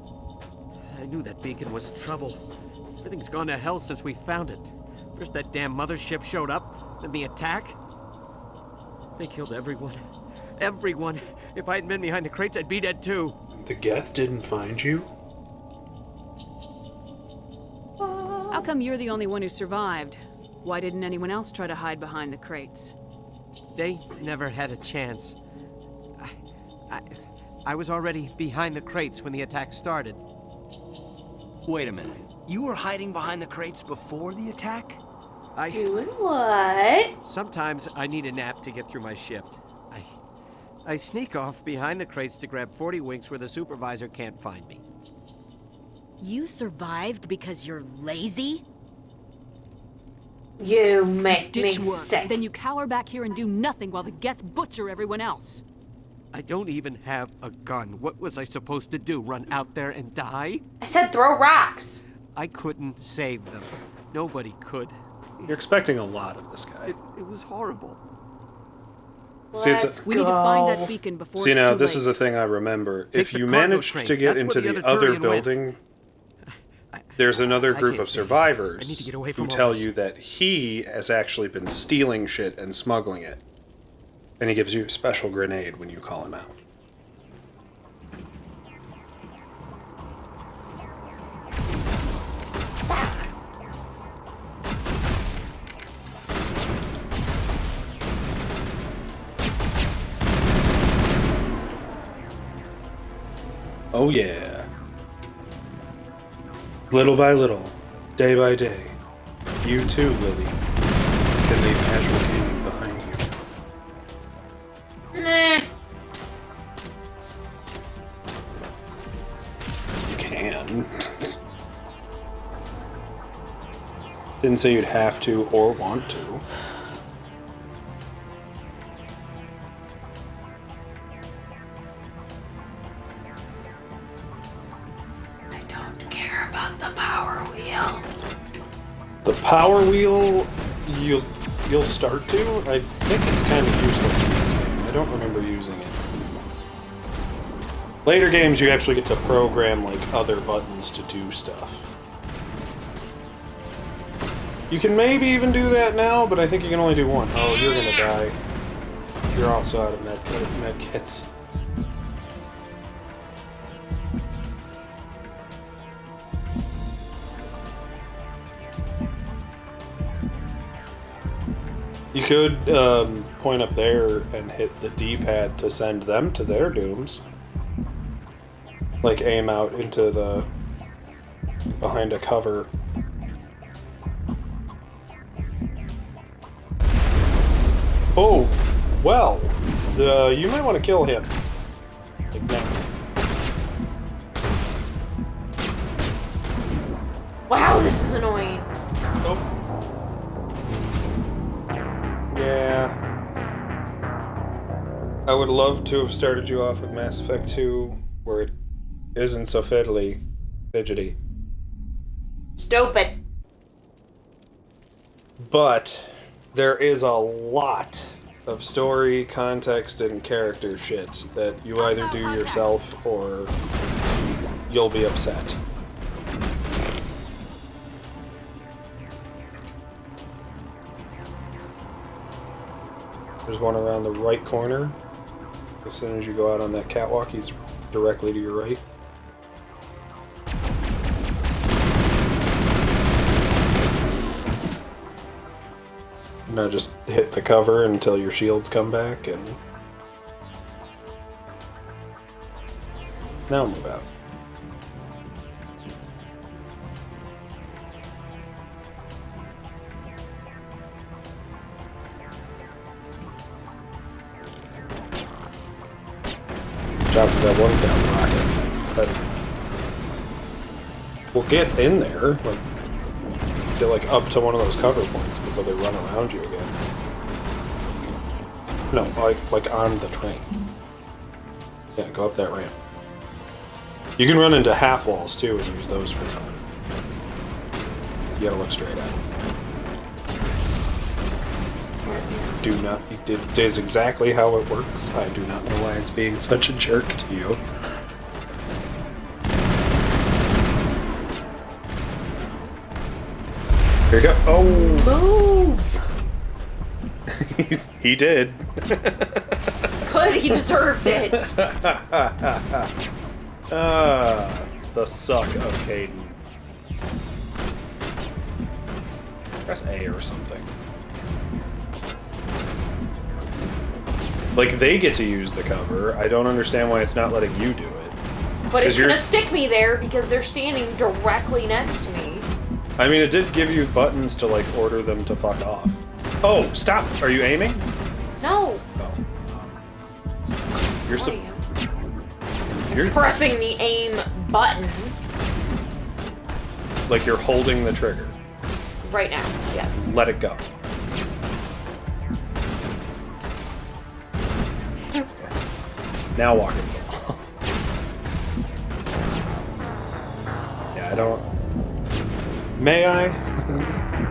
I knew that beacon was trouble. Everything's gone to hell since we found it. First that damn mothership showed up, then the attack. They killed everyone. Everyone. If I hadn't been behind the crates, I'd be dead too. The Geth didn't find you? How come you're the only one who survived? Why didn't anyone else try to hide behind the crates? They never had a chance. I was already behind the crates when the attack started. Wait a minute. You were hiding behind the crates before the attack? Doing what? Sometimes I need a nap to get through my shift. I sneak off behind the crates to grab 40 winks where the supervisor can't find me. You survived because you're lazy? You make me Ditch work. sick. Then you cower back here and do nothing while the Geth butcher everyone else. I don't even have a gun. What was I supposed to do? Run out there and die? I said throw rocks. I couldn't save them. Nobody could. You're expecting a lot of this guy. It was horrible. See, We need to find that beacon before See, it's now, too this late. is a thing I remember. Take If the you cargo manage train. to get That's into where the the other Turian went. building, there's another I group can't of stay here. survivors I need to get away who from all tell this. you that he has actually been stealing shit and smuggling it. And he gives you a special grenade when you call him out. Oh yeah. Little by little, day by day, you too, Lily, can leave casual gaming behind you. Nah. You can. Didn't say you'd have to or want to. The power wheel, you'll start to. I think it's kind of useless in this game. I don't remember using it. Later games, you actually get to program like other buttons to do stuff. You can maybe even do that now, but I think you can only do one. Oh, you're gonna die. You're also out of med kits. You could point up there and hit the D-pad to send them to their dooms. Like aim out into the... behind a cover. Oh, well, you might want to kill him. Like now. Wow, this is annoying. Oh. Yeah. I would love to have started you off with Mass Effect 2, where it isn't so fidgety. Stupid. But there is a lot of story, context, and character shit that you either do yourself or you'll be upset. There's one around the right corner. As soon as you go out on that catwalk, he's directly to your right. Now just hit the cover until your shields come back, and now move out. Because that one's got rockets, but we'll get in there, like get like up to one of those cover points before they run around you again. No, like on the train. Yeah, go up that ramp. You can run into half walls too and use those for cover. You gotta look straight at it. Do not. It is exactly how it works. I do not know why it's being such a jerk to you. Here you go. Oh! Move! He did. Good, he deserved it. The suck of Caden. Press A or something. Like, they get to use the cover. I don't understand why it's not letting you do it. But it's gonna stick me there because they're standing directly next to me. I mean, it did give you buttons to, like, order them to fuck off. Oh, stop! Are you aiming? No. You're pressing the aim button. Like you're holding the trigger. Right now, yes. Let it go. Now walk it. Yeah, I don't... May I?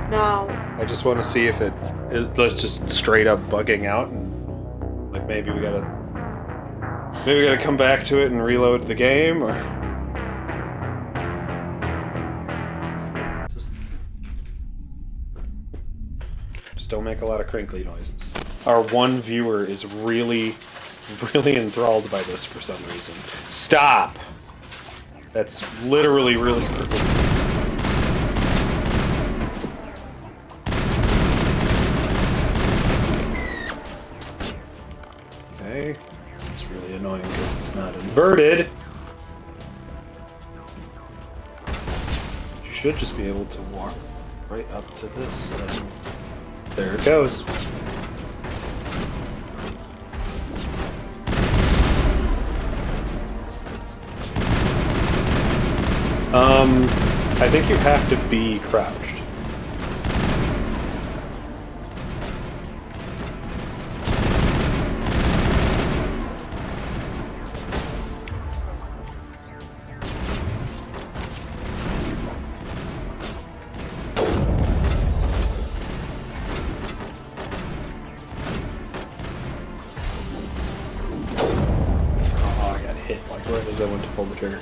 No. I just want to see if it is just straight up bugging out, and like maybe we gotta come back to it and reload the game, or just don't make a lot of crinkly noises. Our one viewer is really enthralled by this for some reason. Stop! That's literally really crinkly. This is really annoying because it's not inverted. You should just be able to walk right up to this. There it goes. I think you have to be crouched. As I went to pull the trigger.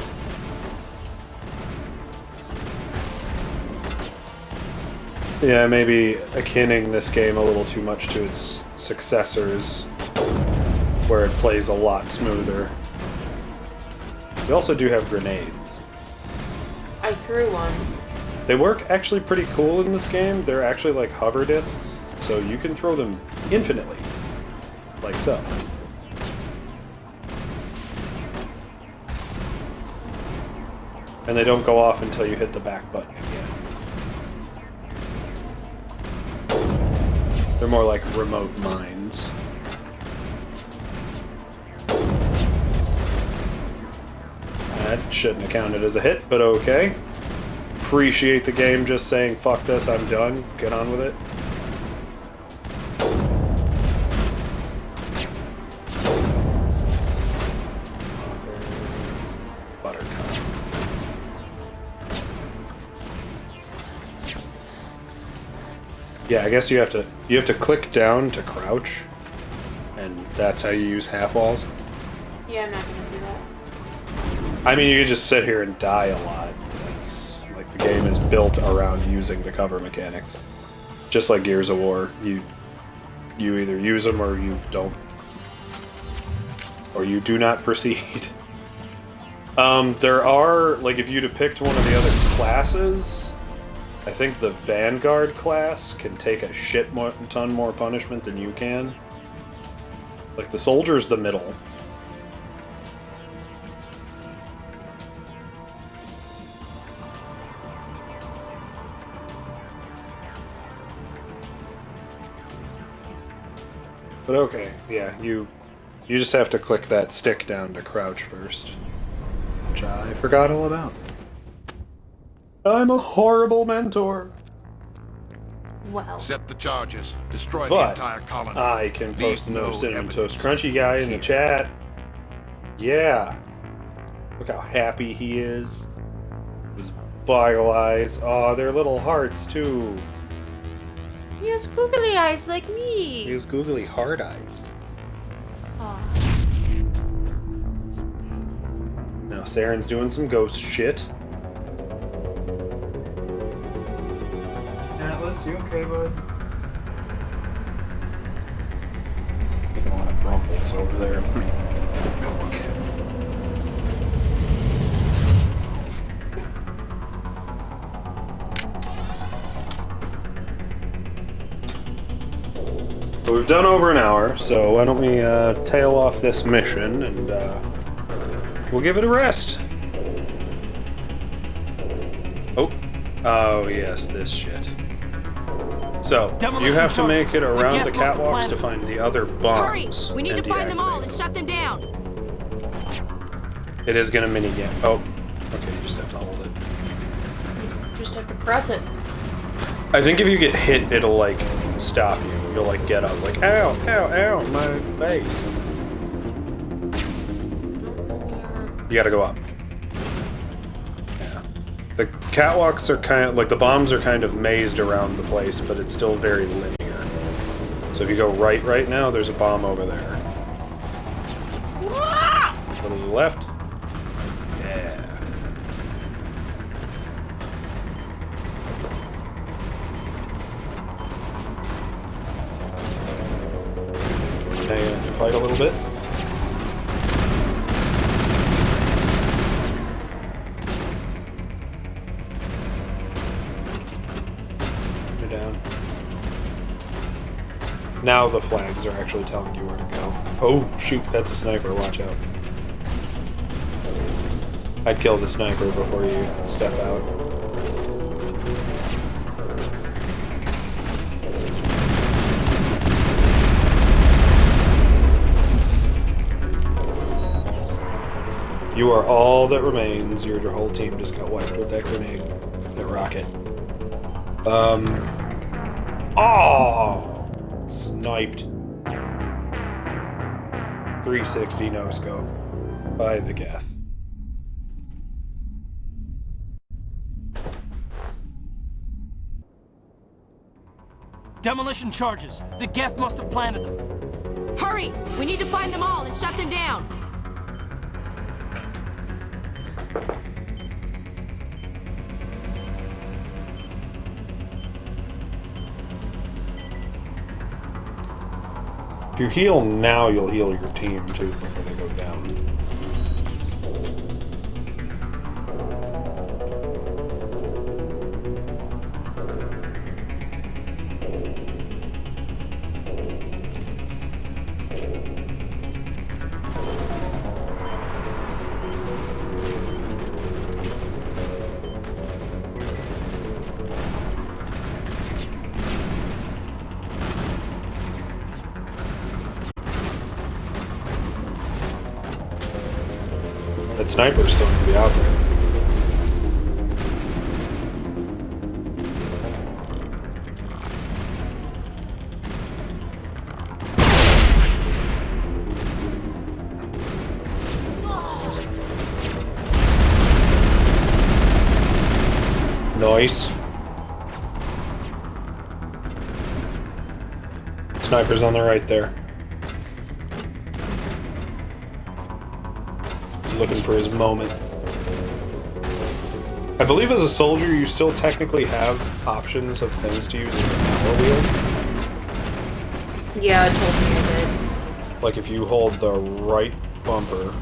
Yeah, maybe akinning this game a little too much to its successors, where it plays a lot smoother. We also do have grenades. I threw one. They work actually pretty cool in this game. They're actually like hover discs, so you can throw them infinitely, like so. And they don't go off until you hit the back button again. They're more like remote mines. That shouldn't have counted as a hit, but okay. Appreciate the game just saying, fuck this, I'm done. Get on with it. Yeah, I guess you have to click down to crouch, and that's how you use half walls. Yeah, I'm not gonna do that. I mean, you could just sit here and die a lot. That's like the game is built around using the cover mechanics, just like Gears of War. You either use them or you don't, or you do not proceed. There are, like, if you depict one of the other classes. I think the Vanguard class can take a ton more punishment than you can. Like, the soldier's the middle. But okay, yeah, you just have to click that stick down to crouch first. Which I forgot all about. I'm a horrible mentor. Well. Set the charges. Destroy the But entire colony. I can post Leave no no cinnamon toast evidence crunchy guy in the chat. Yeah. Look how happy he is. His boggle eyes. Oh, they're little hearts too. He has googly eyes like me. He has googly heart eyes. Aw. Now Saren's doing some ghost shit. Atlas, you okay, bud? Making a lot of grumbles over there. Okay. But we've done over an hour, so why don't we tail off this mission and we'll give it a rest. Oh yes, this shit. So, you have to make it around the catwalks to find the other bombs. Hurry! We need to find them all and shut them down. It is gonna minigame. Oh, okay, you just have to hold it. You just have to press it. I think if you get hit, it'll like stop you. You'll like get up, like ow, ow, ow, my face. You gotta go up. Yeah. The catwalks are kind of like the bombs are kind of mazed around the place, but it's still very linear. So if you go right now, there's a bomb over there. Go to the left. Yeah. Now you have to fight a little bit. You're down. Now the flags are actually telling you where to go. Oh, shoot, that's a sniper, watch out. I'd kill the sniper before you step out. You are all that remains. Your whole team just got wiped with that grenade. That rocket. Oh! Sniped. 360 no scope by the Geth. Demolition charges. The Geth must have planted them. Hurry! We need to find them all and shut them down. If you heal now, you'll heal your team too before they go down. That sniper's still going to be out there. Nice. Sniper's on the right there. Looking for his moment. I believe as a soldier you still technically have options of things to use in the power wheel. Yeah, it told me I did. Like if you hold the right bumper.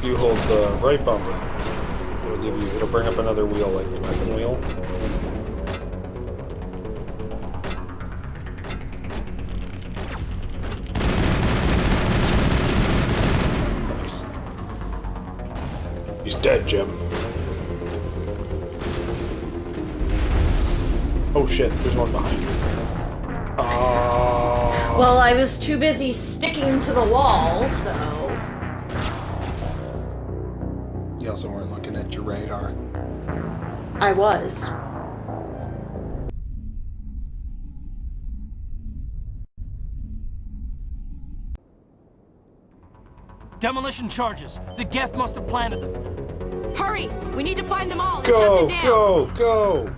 You hold the right bumper, it'll bring up another wheel like the weapon wheel. Nice. He's dead, Jim. Oh shit, there's one behind you. Well, I was too busy sticking to the wall, so... You also weren't looking at your radar. I was. Demolition charges. The Geth must have planted them. Hurry! We need to find them all and shut Go, them down. go!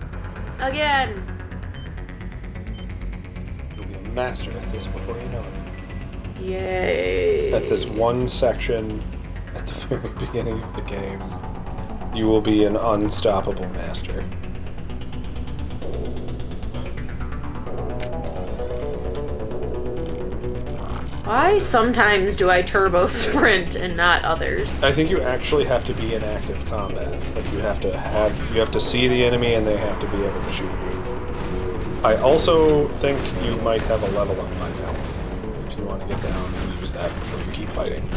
Again. You'll be a master at this before you know it. Yay. At this one section at the very beginning of the game, you will be an unstoppable master. Why sometimes do I turbo sprint and not others? I think you actually have to be in active combat. Like you have to see the enemy and they have to be able to shoot you. I also think you might have a level up by now. If you want to get down and use that before you keep fighting.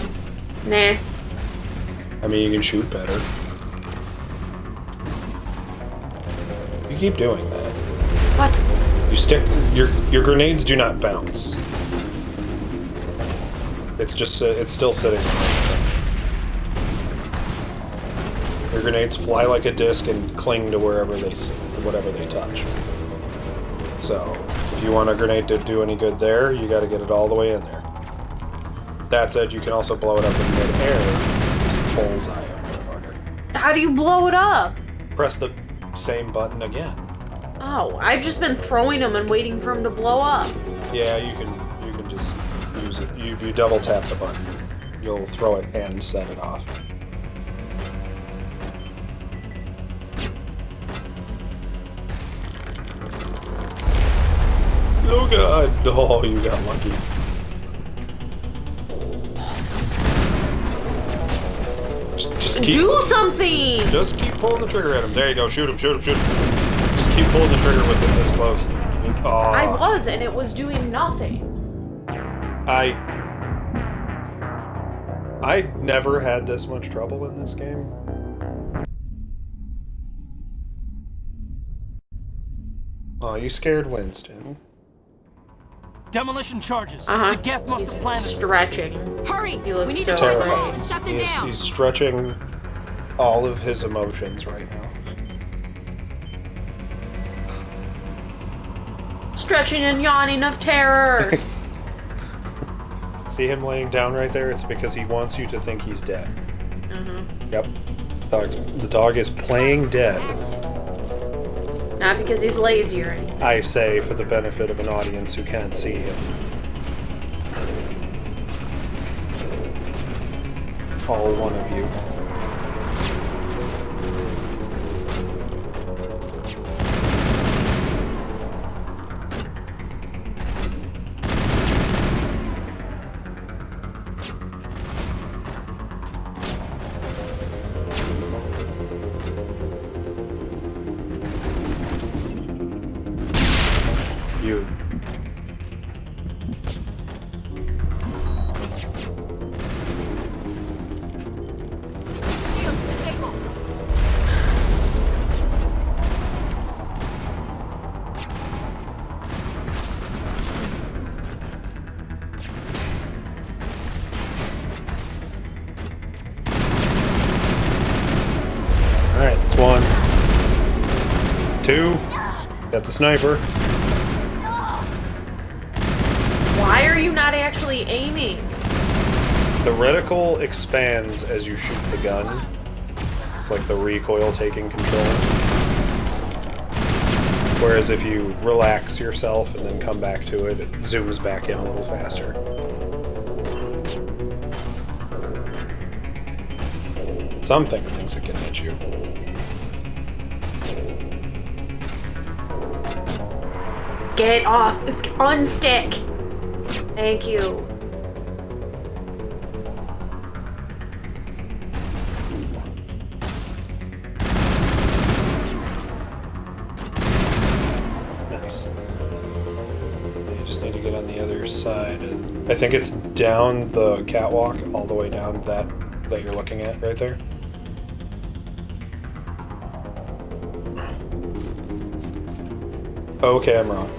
Nah. I mean, you can shoot better. You keep doing that. What? You stick your grenades do not bounce. It's just it's still sitting there. Your grenades fly like a disc and cling to whatever they touch. So if you want a grenade to do any good there, you got to get it all the way in there. That said, you can also blow it up in mid-air. Just bullseye it, motherfucker. How do you blow it up? Press the same button again. Oh, I've just been throwing them and waiting for them to blow up. Yeah, you can just use it. If you double tap the button, you'll throw it and set it off. Oh god! Oh, you got lucky. Just keep, do something! Just keep pulling the trigger at him. There you go. Shoot him, shoot him, shoot him. Just keep pulling the trigger with it this close. Oh. I was, and it was doing nothing. I never had this much trouble in this game. Oh, you scared Winston. Demolition charges. Uh-huh. The Geth must have planted them. Stretching. Hurry! He looks We need so to find them afraid. all and shut them down. He's stretching all of his emotions right now. Stretching and yawning of terror. See him laying down right there? It's because he wants you to think he's dead. Mm-hmm. Yep. The dog is playing dead. Not because he's lazy or anything. I say for the benefit of an audience who can't see him. All one of you. You. Shields disabled. Alright, it's 1. 2. Got the sniper. Why are you not actually aiming? The reticle expands as you shoot the gun. It's like the recoil taking control. Whereas if you relax yourself and then come back to it, it zooms back in a little faster. Something thinks it can hit you. Get off! Unstick! Thank you. Nice. You just need to get on the other side. And I think it's down the catwalk, all the way down that you're looking at right there. Okay, I'm wrong.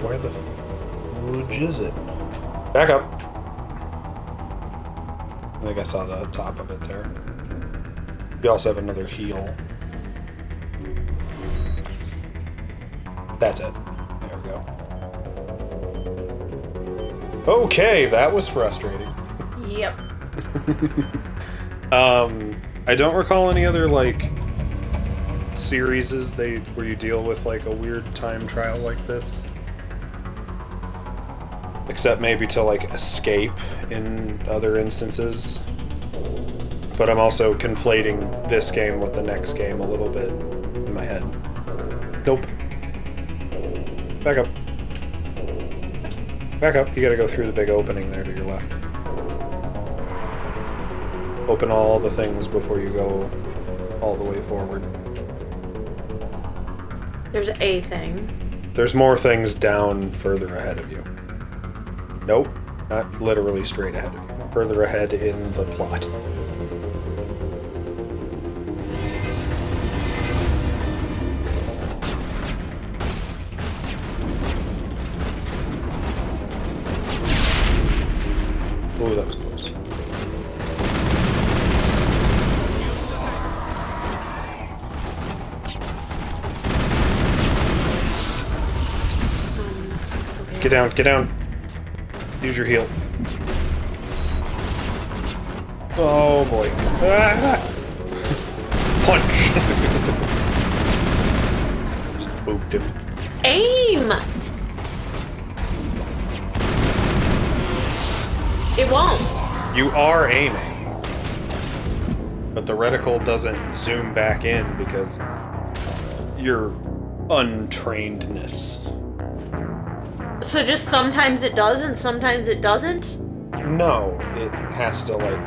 Where the fudge is it? Back up. I think I saw the top of it there. You also have another heal. That's it. There we go. Okay, that was frustrating. Yep. I don't recall any other, like, series where you deal with, like, a weird time trial like this. Except maybe to, like, escape in other instances. But I'm also conflating this game with the next game a little bit in my head. Nope. Back up. Back up. You gotta go through the big opening there to your left. Open all the things before you go all the way forward. There's a thing. There's more things down further ahead of you. Nope. Not literally straight ahead of you. Further ahead in the plot. Ooh, that was close. Get down, get down. Use your heal. Oh boy. Ah! Punch! Just booped him. Aim! It won't. You are aiming. But the reticle doesn't zoom back in because your untrainedness. So just sometimes it does and sometimes it doesn't? No, it has to, like,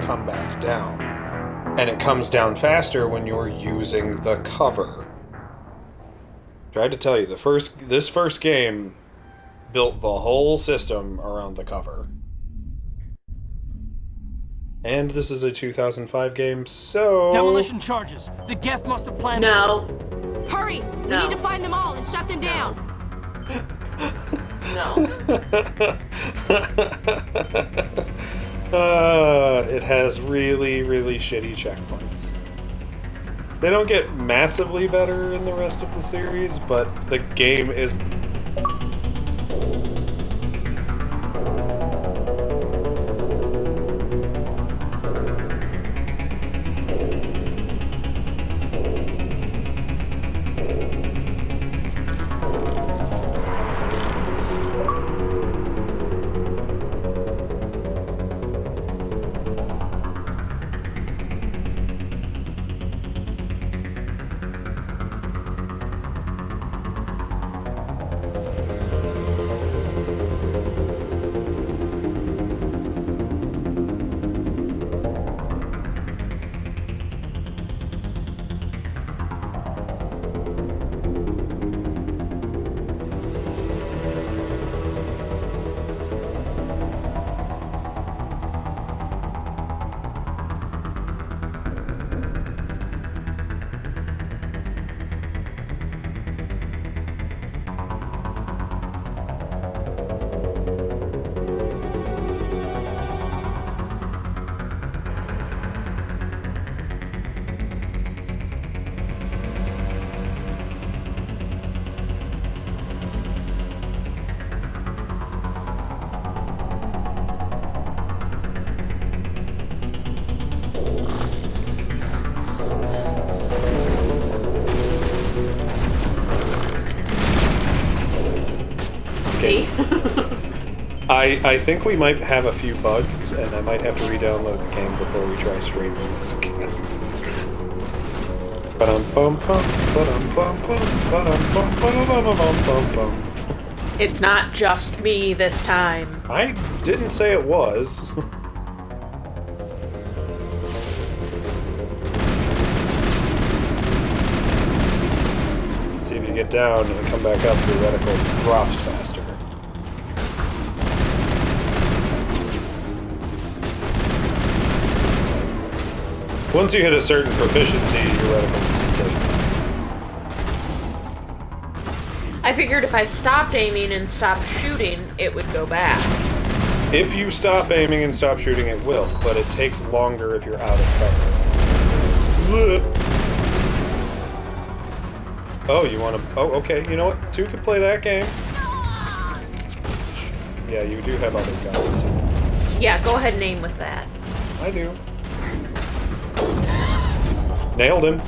come back down. And it comes down faster when you're using the cover. Tried to tell you, this first game built the whole system around the cover. And this is a 2005 game, so... Demolition charges. The Geth must have planned... No. Hurry! We need to find them all and shut them down! No. It has really, really shitty checkpoints. They don't get massively better in the rest of the series, but the game is... See? I think we might have a few bugs, and I might have to re-download the game before we try streaming this again. It's not just me this time. I didn't say it was. See if you get down and come back up, your reticle drops faster. Once you hit a certain proficiency, your reticle stays. I figured if I stopped aiming and stopped shooting, it would go back. If you stop aiming and stop shooting, it will, but it takes longer if you're out of cover. Oh, you want to... Oh, okay. You know what? 2 could play that game. Yeah, you do have other guns, too. Yeah, go ahead and aim with that. I do. Nailed him.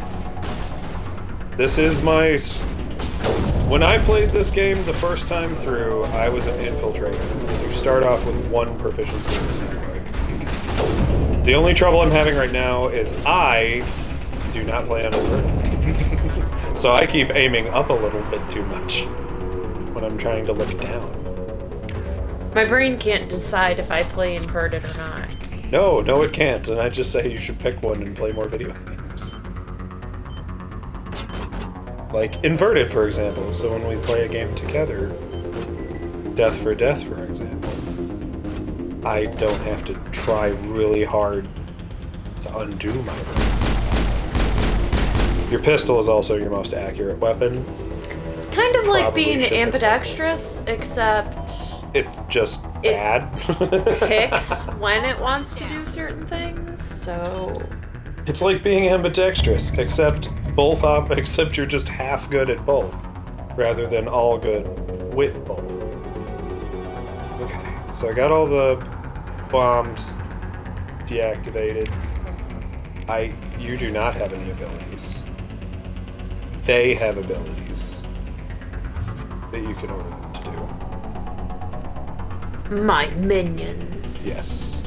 This is my... When I played this game the first time through, I was an infiltrator. You start off with 1 proficiency in sniper. The only trouble I'm having right now is I do not play on inverted. So I keep aiming up a little bit too much when I'm trying to look down. My brain can't decide if I play inverted or not. No, it can't, and I just say you should pick one and play more video games. Like inverted, for example, so when we play a game together, Death for Death, for example, I don't have to try really hard to undo my brain. Your pistol is also your most accurate weapon. It's kind of like Probably being should have ambidextrous, except It's just bad. picks when it wants to do certain things, so... It's like being ambidextrous, except except you're just half good at both, rather than all good with both. Okay, so I got all the bombs deactivated. You do not have any abilities. They have abilities that you can order them to do. My minions. Yes.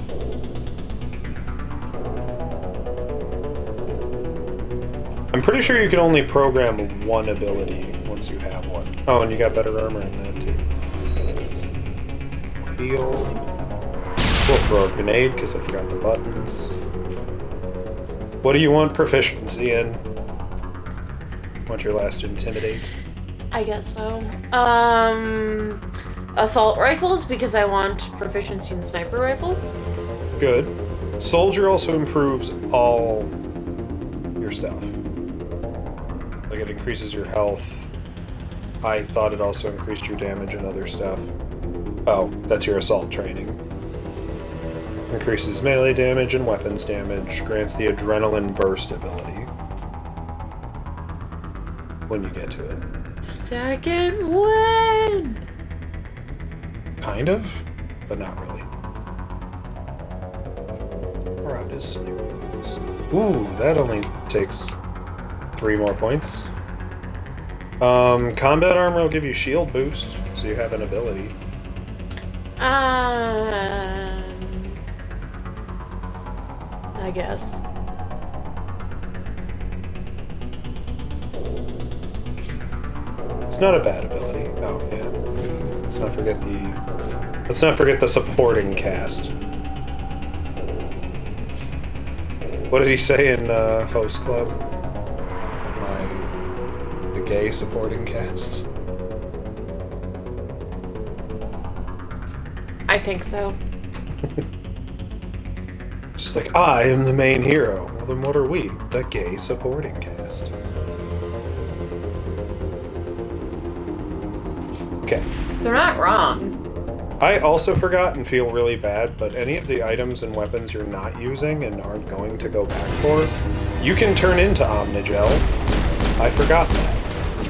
I'm pretty sure you can only program 1 ability once you have one. Oh, and you got better armor in that too. Heal. We'll throw a grenade because I forgot the buttons. What do you want proficiency in? Want your last intimidate? I guess so. Assault rifles, because I want proficiency in sniper rifles. Good. Soldier also improves all your stuff. Like it increases your health. I thought it also increased your damage and other stuff. Oh, that's your assault training. Increases melee damage and weapons damage. Grants the adrenaline burst ability. When you get to it. Second win! Kind of, but not really. We're out his snipers. Ooh, that only takes 3 more points. Combat armor will give you shield boost, so you have an ability. I guess. It's not a bad ability. Oh yeah. Let's not forget the supporting cast. What did he say in Host Club? The gay supporting cast. I think so. Just like, I am the main hero. Well, then what are we? The gay supporting cast. Okay. They're not wrong. I also forgot and feel really bad, but any of the items and weapons you're not using and aren't going to go back for, you can turn into Omnigel. I forgot that.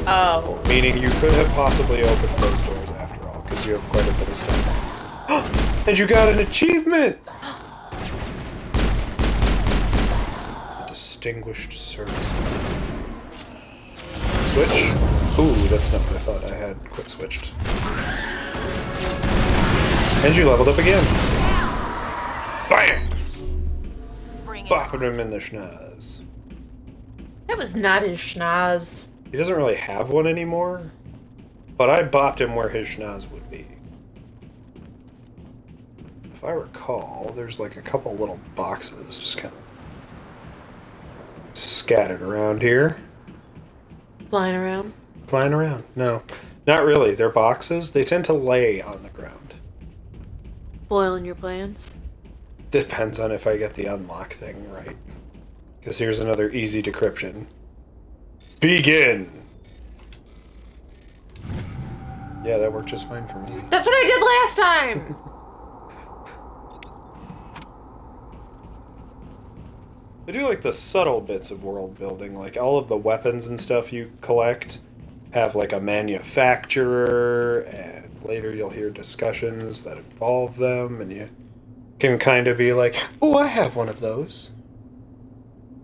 Oh. Meaning you could have possibly opened those doors after all, because you have quite a bit of stuff. And you got an achievement! Distinguished serviceman. Switch? Ooh, that's not what I thought. I had quick switched. And you leveled up again. Bam! Bopping him in the schnoz. That was not his schnoz. He doesn't really have one anymore, but I bopped him where his schnoz would be. If I recall, there's like a couple little boxes just kind of scattered around here. Flying around? Flying around. No, not really. They're boxes. They tend to lay on the ground. Foiling your plans? Depends on if I get the unlock thing right. Because here's another easy decryption. Begin! Yeah, that worked just fine for me. That's what I did last time! They do like the subtle bits of world building, like all of the weapons and stuff you collect have like a manufacturer, and later you'll hear discussions that involve them, and you can kind of be like, oh, I have one of those.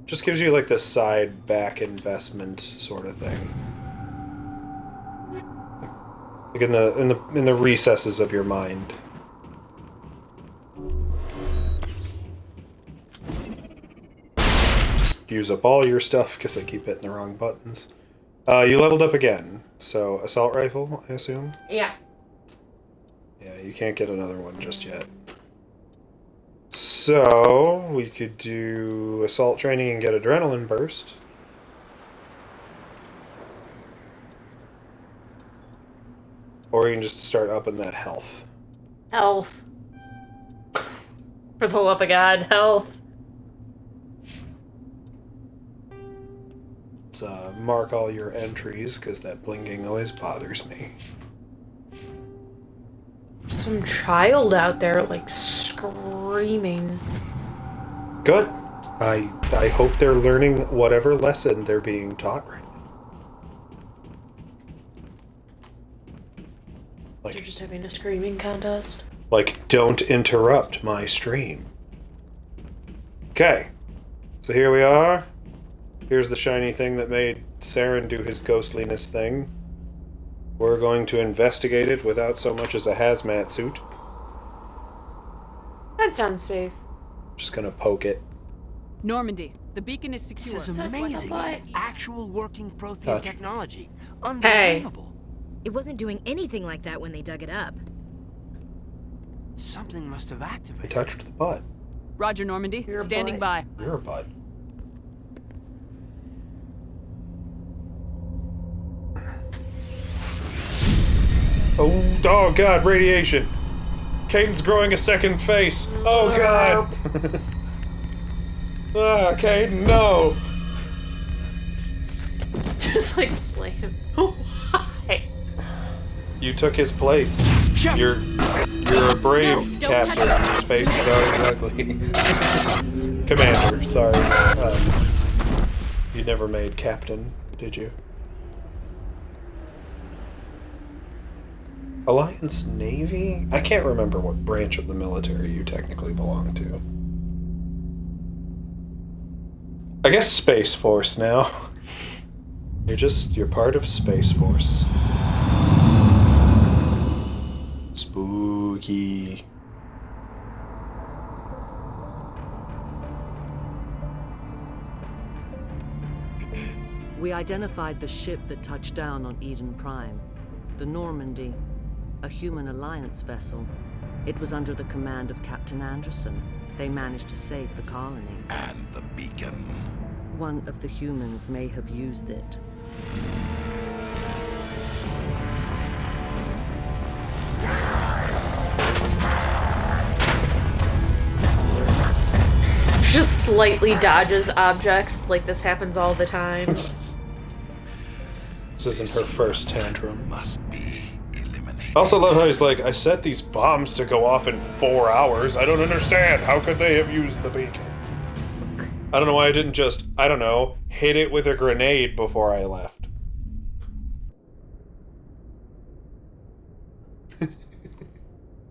Just gives you like this side back investment sort of thing. Like in the recesses of your mind. Use up all your stuff because I keep hitting the wrong buttons. You leveled up again, so assault rifle, I assume? Yeah. Yeah, you can't get another one just yet. So, we could do assault training and get adrenaline burst. Or you can just start upping that health. Health. For the love of God, health. Let's mark all your entries, because that blinking always bothers me. Some child out there, like, screaming. Good. I hope they're learning whatever lesson they're being taught right now. Like, They're just having a screaming contest. Like, don't interrupt my stream. Okay. So here we are. Here's the shiny thing that made Saren do his ghostliness thing. We're going to investigate it without so much as a hazmat suit. That sounds safe. Just gonna poke it. Normandy, the beacon is secure. This is amazing. Actual working Prothean Touch. technology. Unbelievable. It wasn't doing anything like that when they dug it up. Something must have activated. Touched the butt. Roger, Normandy. You're a Standing butt. by. You're a butt. Oh god, radiation. Caden's growing a second face. Oh god. Ah, Caden, no. Just like slam. Why? You took his place. You're a brave captain. Your face is already ugly. Commander, sorry. You never made captain, did you? Alliance Navy? I can't remember what branch of the military you technically belong to. I guess Space Force now. You're part of Space Force. Spooky. We identified the ship that touched down on Eden Prime, the Normandy, a human alliance vessel. It was under the command of Captain Anderson. They managed to save the colony. And the beacon. One of the humans may have used it. Just slightly dodges objects, like this happens all the time. This isn't her first tantrum. Must be eliminated. I also love how he's like, I set these bombs to go off in 4 hours. I don't understand. How could they have used the beacon? I don't know why I didn't just, I don't know, hit it with a grenade before I left.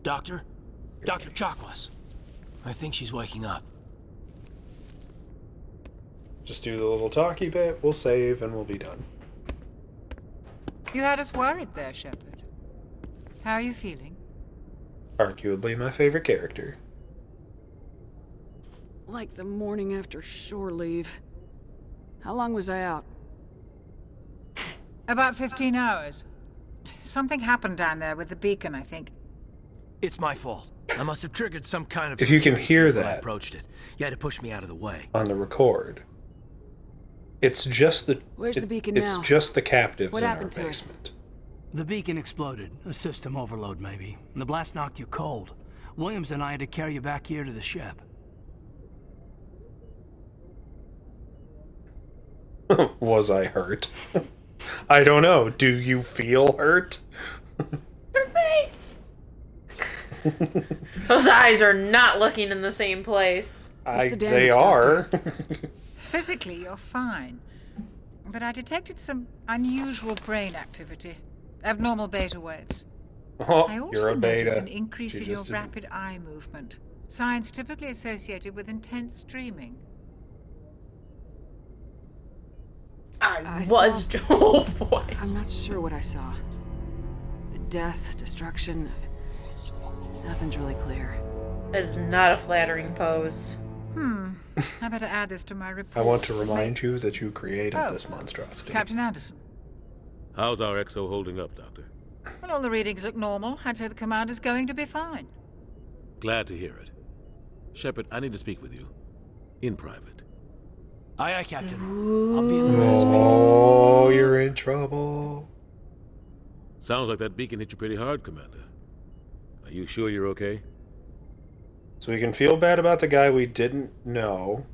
Doctor? Dr. Chakwas. I think she's waking up. Just do the little talky bit, we'll save, and we'll be done. You had us worried there, Shepard. How are you feeling? Arguably my favorite character. Like the morning after shore leave. How long was I out? About 15 hours. Something happened down there with the beacon, I think. It's my fault. I must have triggered some kind of... If you can hear when I that approached it. You had to push me out of the way. on the record, it's just the... Where's the beacon It's now? just the captives What in our happened to it? basement. The beacon exploded. A system overload, maybe. And the blast knocked you cold. Williams and I had to carry you back here to the ship. Was I hurt? I don't know. Do you feel hurt? Her face! Those eyes are not looking in the same place. They are. Physically, you're fine. But I detected some unusual brain activity. Abnormal beta waves. Oh, I you're also a beta. noticed an increase She in your just didn't- rapid eye movement. Signs typically associated with intense dreaming. Oh boy. I'm not sure what I saw. Death, destruction. Nothing's really clear. That is not a flattering pose. I better add this to my report. I want to remind you that you created Oh, this monstrosity. Captain Anderson. How's our XO holding up, Doctor? Well, all the readings look normal. I'd say the commander's going to be fine. Glad to hear it. Shepard, I need to speak with you. In private. Aye, aye, Captain. I'll be in the mess. Oh, you're in trouble. Sounds like that beacon hit you pretty hard, Commander. Are you sure you're okay? So we can feel bad about the guy we didn't know.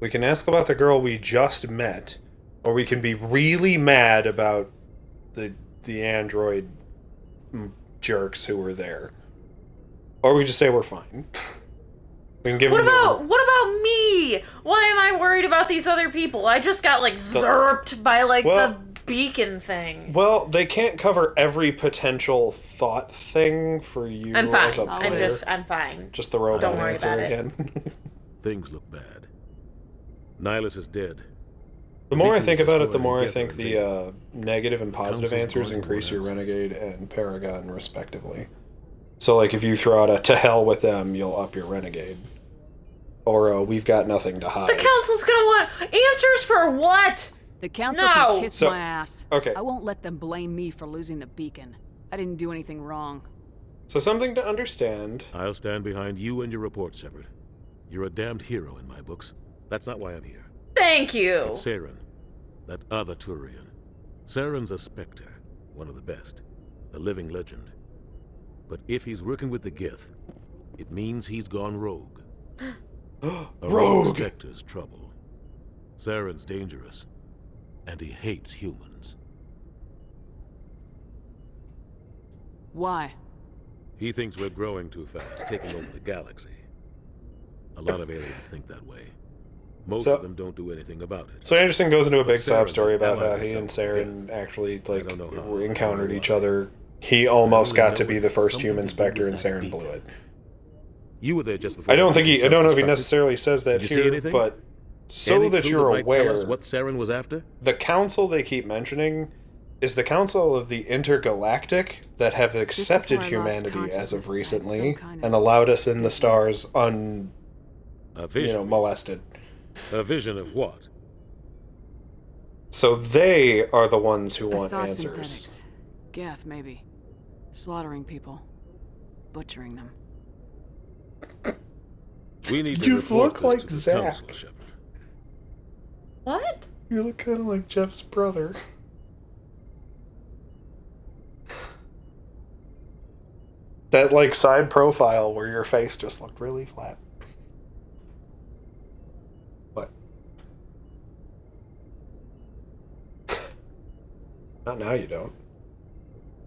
We can ask about the girl we just met. Or we can be really mad about the android jerks who were there. Or we just say we're fine. We can give What them about me? Why am I worried about these other people? I just got like zerped by the beacon thing. Well, they can't cover every potential thought thing for you I'm fine. as a player. I'm fine. Just the robot Don't worry answer about it. again. Things look bad. Nihilus is dead. The more I beacon think was about it, the destroyed more I and think Geth the negative and positive Council's answers going to increase your answers. renegade and paragon respectively. So, like, if you throw out a "to hell with them," you'll up your renegade. Or we've got nothing to hide. The council's gonna want answers for what? The council No. can kiss So- my ass. okay. I won't let them blame me for losing the beacon. I didn't do anything wrong. So something to understand. I'll stand behind you and your report, Shepard. You're a damned hero in my books. That's not why I'm here. Thank you. It's Saren, that other Turian. Saren's a Spectre, one of the best, a living legend. But if he's working with the Geth, it means he's gone rogue. A rogue Spectre's trouble. Saren's dangerous, and he hates humans. Why? He thinks we're growing too fast, taking over the galaxy. A lot of aliens think that way. Most of them don't do anything about it. So Anderson goes into a But big side Saren story has about how allied he and himself with Saren Geth. actually don't know how, encountered or each why. other. He almost only got know to be it the has first something human to do Spectre, with and that Saren beacon. blew it. You were there just before. I don't think the I don't know if he self-destructed. necessarily says that Did you see here, anything? but so Any that clue you're might tell aware, us what Saren was after? the council they keep mentioning is the council of the intergalactic that have accepted before I lost humanity as of consciousness, I had recently some kind of and allowed us in the stars A vision. molested. A vision of what? So they are the ones who I want saw answers. synthetics. Geth, maybe. Slaughtering people. Butchering them. We need to You report look this like to the Zack. council, Shepard. What? You look kind of like Jeff's brother. That like side profile where your face just looked really flat. What? Not now you don't.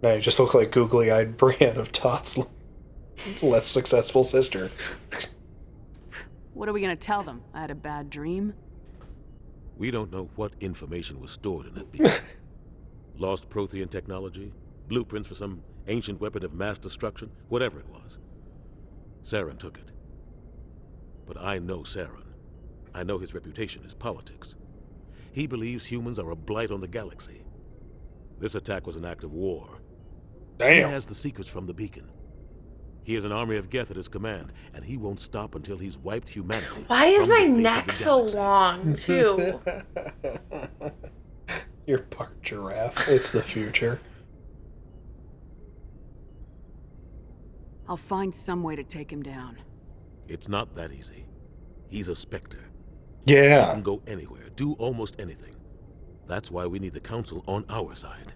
Now you just look like googly-eyed Brienne of Todd's less successful sister. What are we gonna tell them? I had a bad dream? We don't know what information was stored in that beacon. Lost Prothean technology, blueprints for some ancient weapon of mass destruction, whatever it was. Saren took it. But I know Saren. I know his reputation is politics. He believes humans are a blight on the galaxy. This attack was an act of war. Damn. He has the secrets from the beacon. He has an army of Geth at his command, and he won't stop until he's wiped humanity. Why is from the my face of neck the so galaxy. long, too? You're part giraffe. It's the future. I'll find some way to take him down. It's not that easy. He's a Spectre. Yeah. He can go anywhere, do almost anything. That's why we need the Council on our side.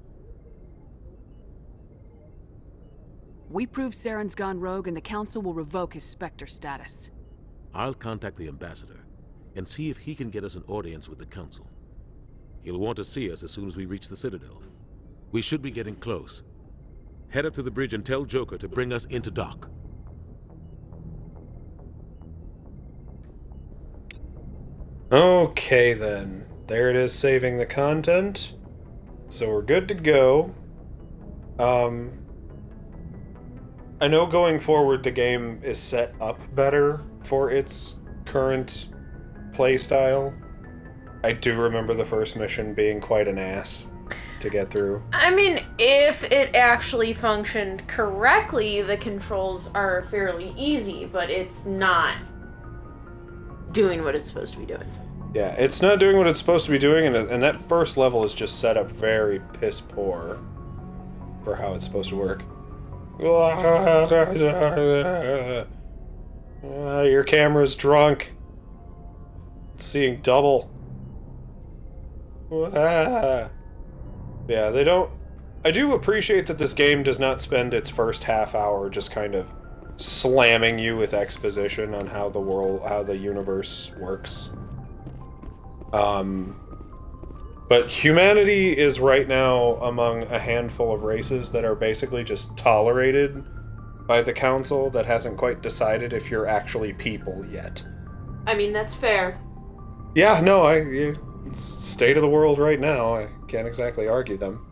We prove Saren's gone rogue and the Council will revoke his Spectre status. I'll contact the Ambassador and see if he can get us an audience with the Council. He'll want to see us as soon as we reach the Citadel. We should be getting close. Head up to the bridge and tell Joker to bring us into dock. Okay then. There it is, saving the content. So we're good to go. I know going forward the game is set up better for its current playstyle. I do remember the first mission being quite an ass to get through. I mean, if it actually functioned correctly, the controls are fairly easy, but it's not doing what it's supposed to be doing. Yeah, it's not doing what it's supposed to be doing, and that first level is just set up very piss poor for how it's supposed to work. Your camera's drunk. Seeing double. Yeah, they don't... I do appreciate that this game does not spend its first half hour just kind of slamming you with exposition on how the universe works. But humanity is right now among a handful of races that are basically just tolerated by the council that hasn't quite decided if you're actually people yet. I mean, that's fair. Yeah, no, it's state of the world right now. I can't exactly argue them.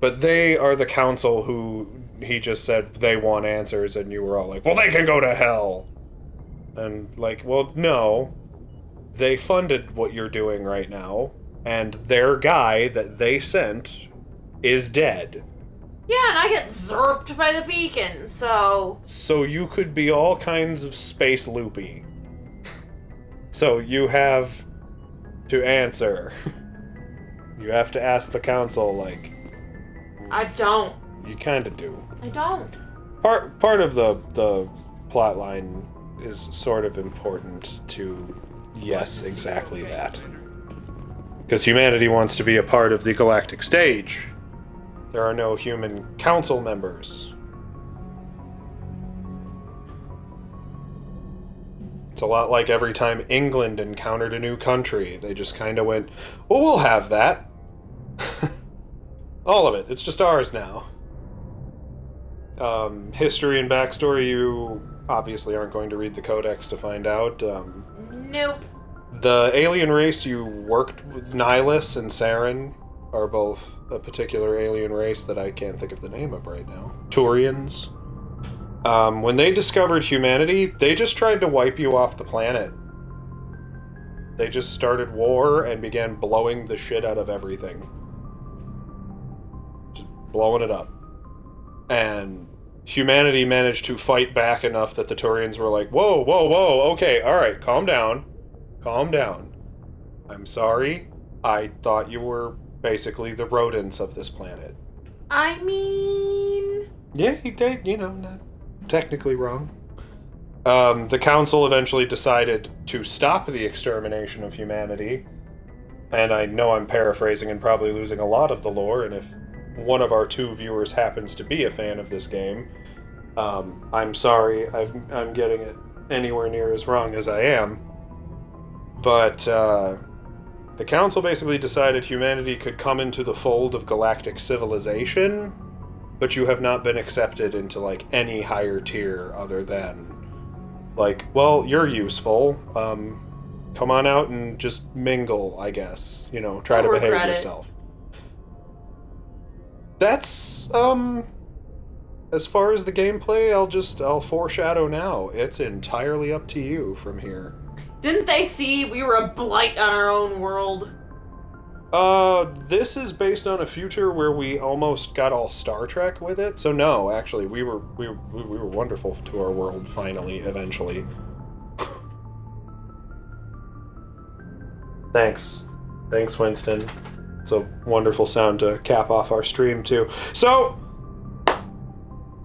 But they are the council who he just said they want answers, and you were all like, well, they can go to hell. And like, well, no. They funded what you're doing right now, and their guy that they sent is dead. Yeah, and I get zerped by the beacon, so... So you could be all kinds of space loopy. So you have to answer. You have to ask the council, like... I don't. You kind of do. I don't. Part of the plot line is sort of important to... Yes, exactly that. Because humanity wants to be a part of the galactic stage. There are no human council members. It's a lot like every time England encountered a new country. They just kind of went, well, we'll have that. All of it. It's just ours now. History and backstory, you obviously aren't going to read the codex to find out. Nope. The alien race you worked with, Nihilus and Saren, are both a particular alien race that I can't think of the name of right now. Turians. When they discovered humanity, they just tried to wipe you off the planet. They just started war and began blowing the shit out of everything. Just blowing it up. And humanity managed to fight back enough that the Turians were like, whoa, whoa, whoa, okay, alright, calm down. Calm down. I'm sorry. I thought you were basically the rodents of this planet. I mean... Yeah, not technically wrong. The council eventually decided to stop the extermination of humanity. And I know I'm paraphrasing and probably losing a lot of the lore, and if one of our two viewers happens to be a fan of this game, I'm sorry I'm getting it anywhere near as wrong as I am. But the council basically decided humanity could come into the fold of galactic civilization, but you have not been accepted into, like, any higher tier other than, like, well, you're useful. Come on out and just mingle, I guess. Try to behave yourself. That's, as far as the gameplay, I'll foreshadow now. It's entirely up to you from here. Didn't they see we were a blight on our own world? This is based on a future where we almost got all Star Trek with it. So no, actually, we were wonderful to our world finally, eventually. Thanks, Winston. It's a wonderful sound to cap off our stream too. So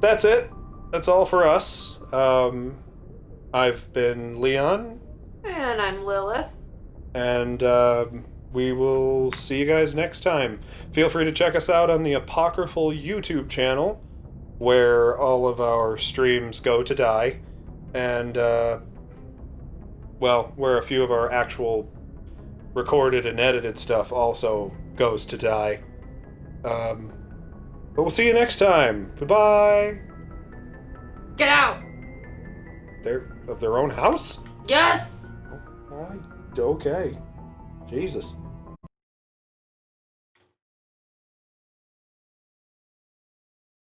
that's it. That's all for us. I've been Leon. And I'm Lilith. And we will see you guys next time. Feel free to check us out on the Apocryphal YouTube channel, where all of our streams go to die. And, where a few of our actual recorded and edited stuff also goes to die. But we'll see you next time. Goodbye. Get out! They're of their own house? Yes! Alright, okay. Jesus.